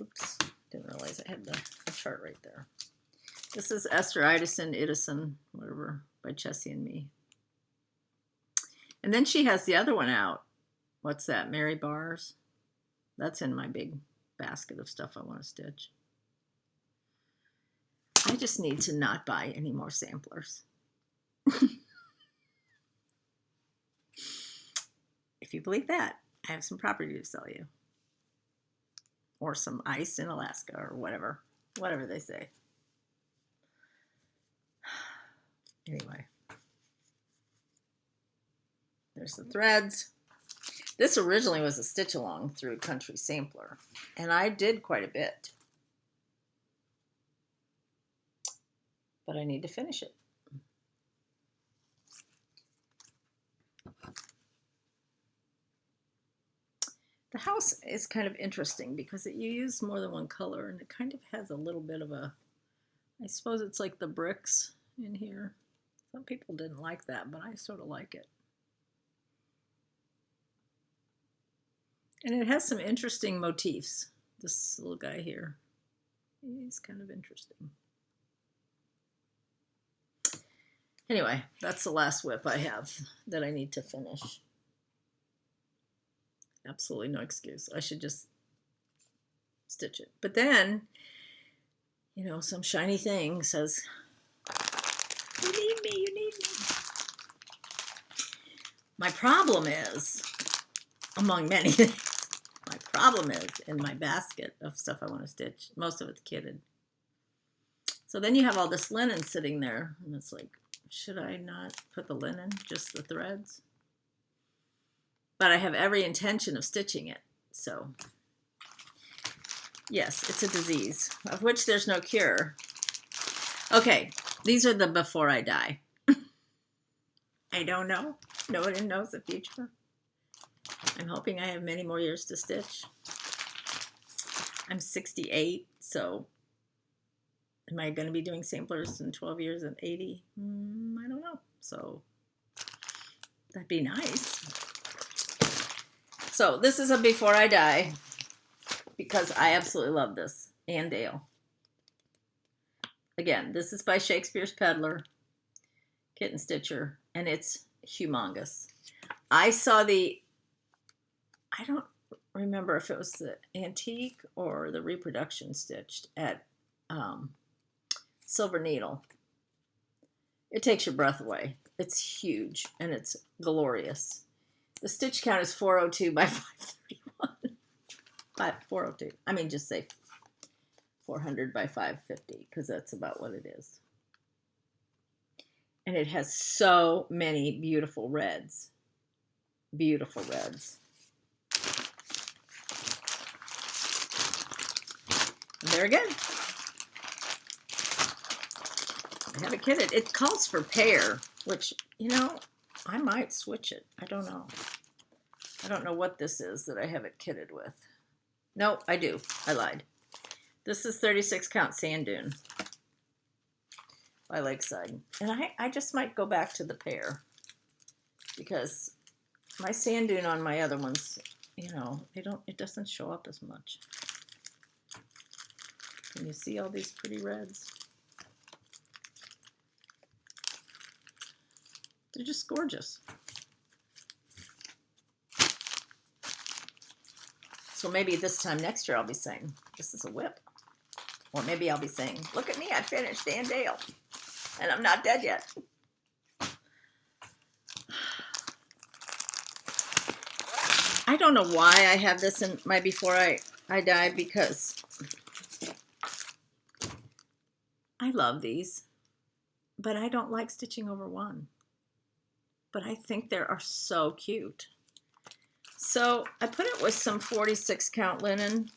Oops, didn't realize I had the chart right there. This is Esther Edison, whatever, by Chessie and Me. And then she has the other one out. What's that, Mary Bars? That's in my big basket of stuff I want to stitch. I just need to not buy any more samplers. If you believe that, I have some property to sell you. Or some ice in Alaska or whatever they say. Anyway. There's the threads. This originally was a stitch along through Country Sampler, and I did quite a bit. But I need to finish it. The house is kind of interesting because you use more than one color, and it kind of has a little bit of a, I suppose it's like the bricks in here. Some people didn't like that, but I sort of like it. And it has some interesting motifs. This little guy here, he's kind of interesting. Anyway, that's the last whip I have that I need to finish. Absolutely no excuse. I should just stitch it. But then, you know, some shiny thing says, you need me, you need me. My problem is, among many things, my problem is in my basket of stuff I want to stitch. Most of it's kitted. So then you have all this linen sitting there, and it's like, should I not put the linen, just the threads? But I have every intention of stitching it, so. Yes, it's a disease, of which there's no cure. Okay, these are the before I die. I don't know. Nobody knows the future. I'm hoping I have many more years to stitch. I'm 68, so am I going to be doing samplers in 12 years at 80? I don't know. So that'd be nice. So this is a before I die because I absolutely love this. Ann Dale. Again, this is by Shakespeare's Peddler, Kitten Stitcher, and it's humongous. I saw the, I don't remember if it was the antique or the reproduction stitched at Silver Needle. It takes your breath away. It's huge and it's glorious. The stitch count is 402 by 531. 402. I mean, just say 400 by 550 because that's about what it is. And it has so many beautiful reds. Beautiful reds. And there again. I have it kitted. It calls for pear, which, you know, I might switch it. I don't know. I don't know what this is that I have it kitted with. No, I do. I lied. This is 36 count sand dune by Lakeside. And I just might go back to the pear because my sand dune on my other ones, you know, it doesn't show up as much. Can you see all these pretty reds? They're just gorgeous. So maybe this time next year I'll be saying, this is a whip. Or maybe I'll be saying, look at me, I finished Ann Dale. And I'm not dead yet. I don't know why I have this in my before I die because I love these. But I don't like stitching over one. But I think they are so cute. So I put it with some 46 count linen.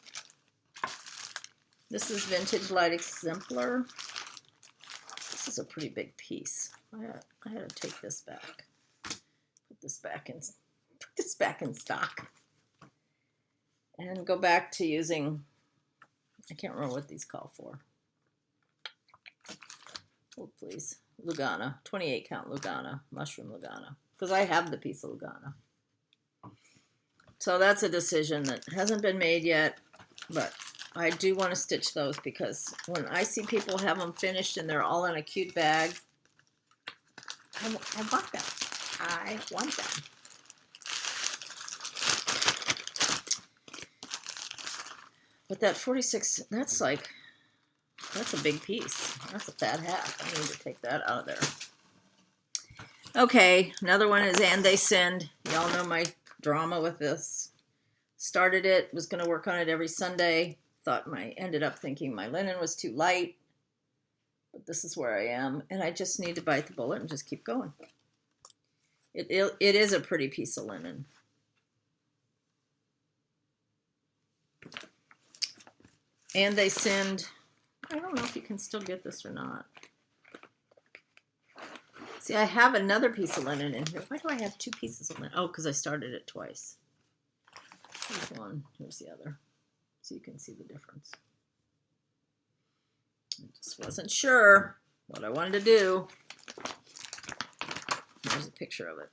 This is Vintage Light Exemplar. This is a pretty big piece. I had to take this back. Put this back in stock. And go back to using, I can't remember what these call for. Oh, please. Lugana, 28 count Lugana, mushroom Lugana, because I have the piece of Lugana. So that's a decision that hasn't been made yet, but I do want to stitch those because when I see people have them finished and they're all in a cute bag, I want them. I want them. But that 46, that's a big piece. That's a fat half. I need to take that out of there. Okay, another one is And They Sinned. Y'all know my drama with this. Started it, was going to work on it every Sunday. Ended up thinking my linen was too light. But this is where I am. And I just need to bite the bullet and just keep going. It is a pretty piece of linen. And They Sinned. I don't know if you can still get this or not. See, I have another piece of linen in here. Why do I have two pieces of linen? Oh, because I started it twice. Here's one. Here's the other. So you can see the difference. I just wasn't sure what I wanted to do. There's a picture of it.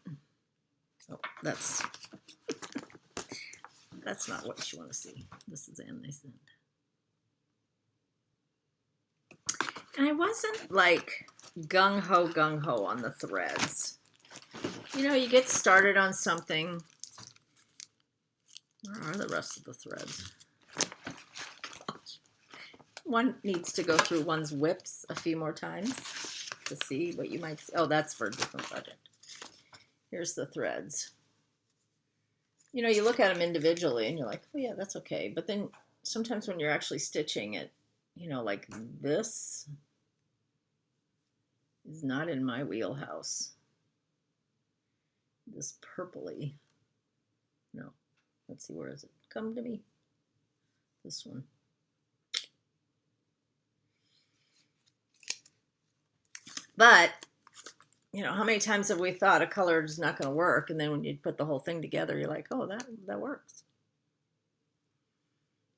Oh, that's not what you want to see. This is And They Sinned. And I wasn't like gung-ho on the threads. You know, you get started on something. Where are the rest of the threads? Gosh. One needs to go through one's whips a few more times to see what you might see. Oh, that's for a different project. Here's the threads. You know, you look at them individually and you're like, oh yeah, that's okay. But then sometimes when you're actually stitching it, you know, like this, is not in my wheelhouse. This purpley. No. Let's see, where is it? Come to me. This one. But, you know, how many times have we thought a color is not going to work, and then when you put the whole thing together, you're like, oh, that works.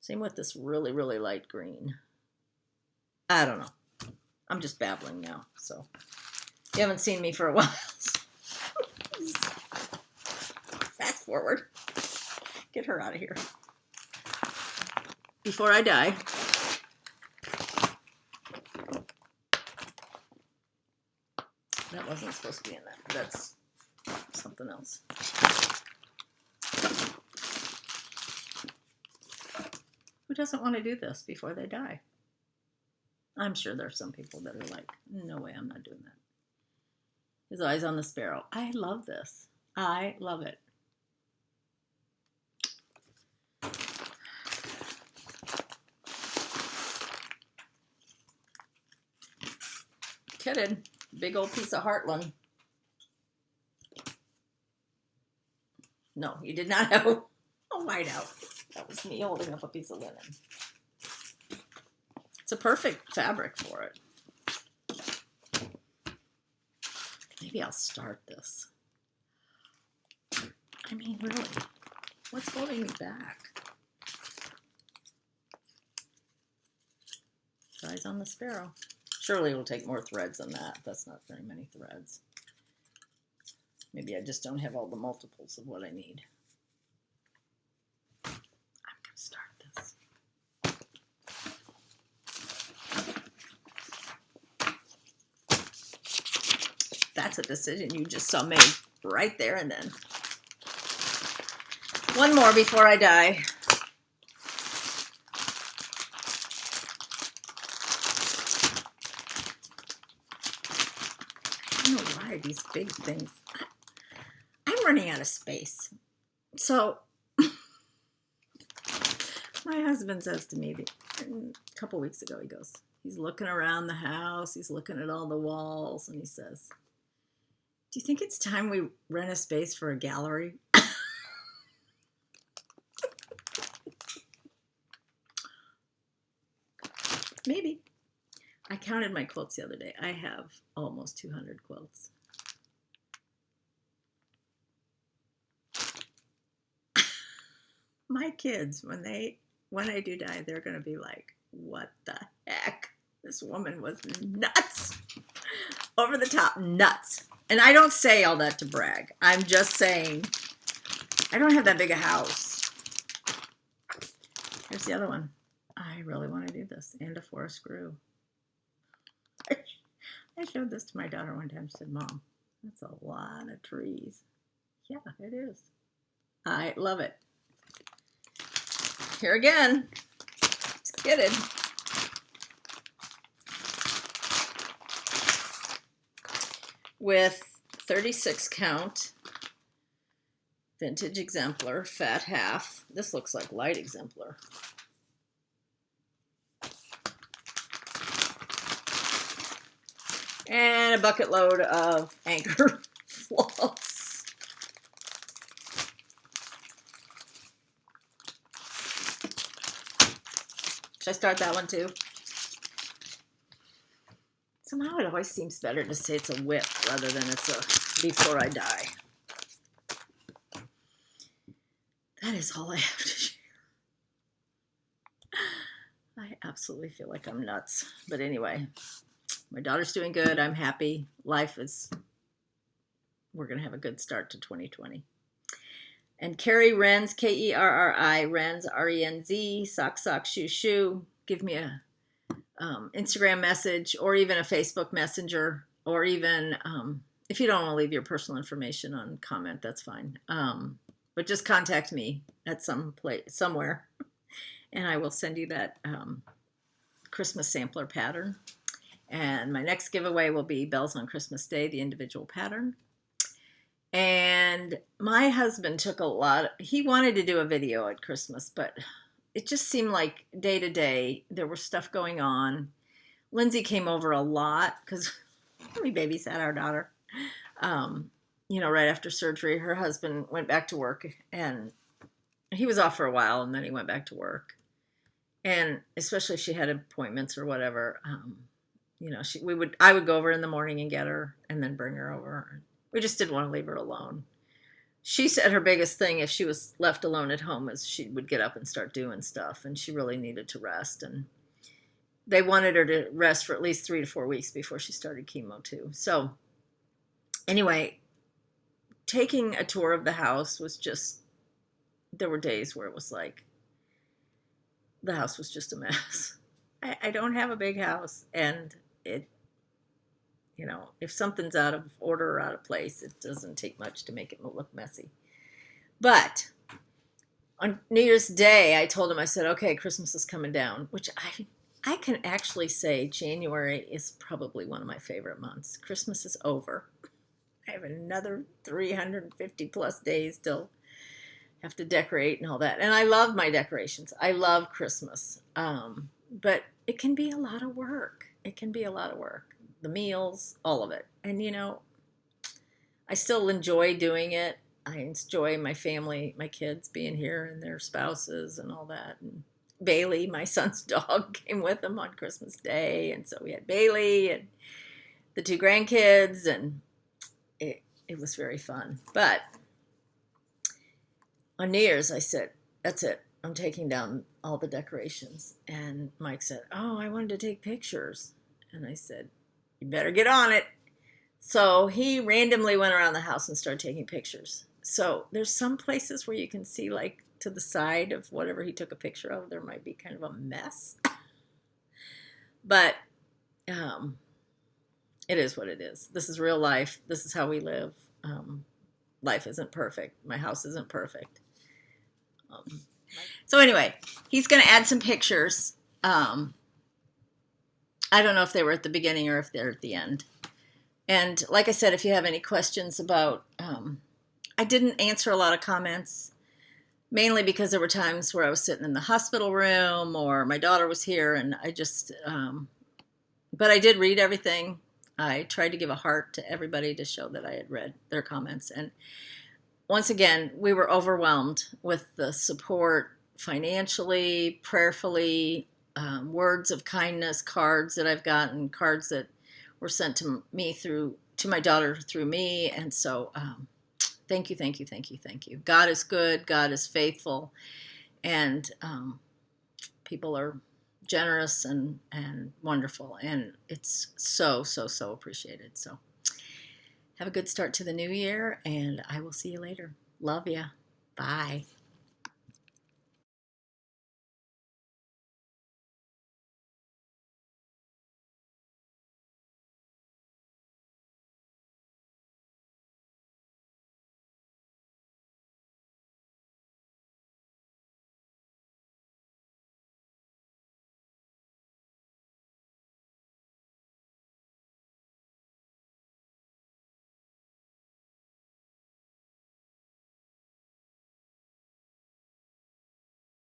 Same with this really, really light green. I don't know. I'm just babbling now, so you haven't seen me for a while. Fast forward. Get her out of here. Before I die. That wasn't supposed to be in that. That's something else. Who doesn't want to do this before they die? I'm sure there's some people that are like, no way, I'm not doing that. His eyes on the sparrow. I love this. I love it. Kidding. Big old piece of Heartland. No, you did not have a whiteout. That was me holding up a piece of linen. It's a perfect fabric for it. Maybe I'll start this. I mean, really, what's holding me back? Eyes on the sparrow. Surely it'll take more threads than that. That's not very many threads. Maybe I just don't have all the multiples of what I need. I'm going to start this. That's a decision you just saw made right there and then. One more before I die. I don't know why these big things. I'm running out of space. So my husband says to me a couple weeks ago, he goes, he's looking around the house, he's looking at all the walls, and he says, do you think it's time we rent a space for a gallery? Maybe. I counted my quilts the other day. I have almost 200 quilts. My kids, when I do die, they're going to be like, what the heck? This woman was nuts. Over the top nuts. And I don't say all that to brag. I'm just saying I don't have that big a house. Here's the other one. I really want to do this. And a forest grew. I showed this to my daughter one time. She said, Mom, that's a lot of trees. Yeah, it is. I love it. Here again. Just kidding. With 36 count vintage exemplar, fat half. This looks like light exemplar. And a bucket load of anchor floss. Should I start that one too? Somehow it always seems better to say it's a whip rather than it's a before I die. That is all I have to share. I absolutely feel like I'm nuts. But anyway, my daughter's doing good. I'm happy. Life is, we're going to have a good start to 2020. And Carrie Renz, Kerri, Renz, R-E-N-Z, sock, shoe, shoe. Give me a Instagram message or even a Facebook Messenger, or even if you don't want to leave your personal information on comment, that's fine. But just contact me at some place, somewhere, and I will send you that Christmas sampler pattern. And my next giveaway will be Bells on Christmas Day, the individual pattern. And my husband took he wanted to do a video at Christmas, but it just seemed like day to day there was stuff going on. Lindsay came over a lot because We babysat our daughter. Right after surgery, her husband went back to work, and he was off for a while, and then he went back to work. And especially if she had appointments or whatever, I would go over in the morning and get her, and then bring her over. We just didn't want to leave her alone. She said her biggest thing if she was left alone at home is she would get up and start doing stuff, and she really needed to rest. And they wanted her to rest for at least 3 to 4 weeks before she started chemo too. So anyway, taking a tour of the house was just, there were days where it was like, the house was just a mess. I don't have a big house, and if something's out of order or out of place, it doesn't take much to make it look messy. But on New Year's Day, I told him, I said, okay, Christmas is coming down, which I can actually say January is probably one of my favorite months. Christmas is over. I have another 350 plus days till have to decorate and all that. And I love my decorations. I love Christmas. But it can be a lot of work. It can be a lot of work. The meals, all of it. And, I still enjoy doing it. I enjoy my family, my kids being here and their spouses and all that. And Bailey, my son's dog, came with them on Christmas Day. And so we had Bailey and the 2 grandkids, and it was very fun. But on New Year's, I said, that's it. I'm taking down all the decorations. And Mike said, oh, I wanted to take pictures. And I said, you better get on it. So he randomly went around the house and started taking pictures. So there's some places where you can see, like, to the side of whatever he took a picture of, there might be kind of a mess. But it is what it is. This is real life. This is how we live. Life isn't perfect. My house isn't perfect. So anyway, he's going to add some pictures. I don't know if they were at the beginning or if they're at the end. And like I said, if you have any questions about, I didn't answer a lot of comments, mainly because there were times where I was sitting in the hospital room or my daughter was here, and I just, but I did read everything. I tried to give a heart to everybody to show that I had read their comments. And once again, we were overwhelmed with the support financially, prayerfully, words of kindness, cards that I've gotten, cards that were sent to me to my daughter through me. And so thank you, thank you, thank you, thank you. God is good. God is faithful. And people are generous and wonderful. And it's so, so, so appreciated. So have a good start to the new year, and I will see you later. Love ya. Bye.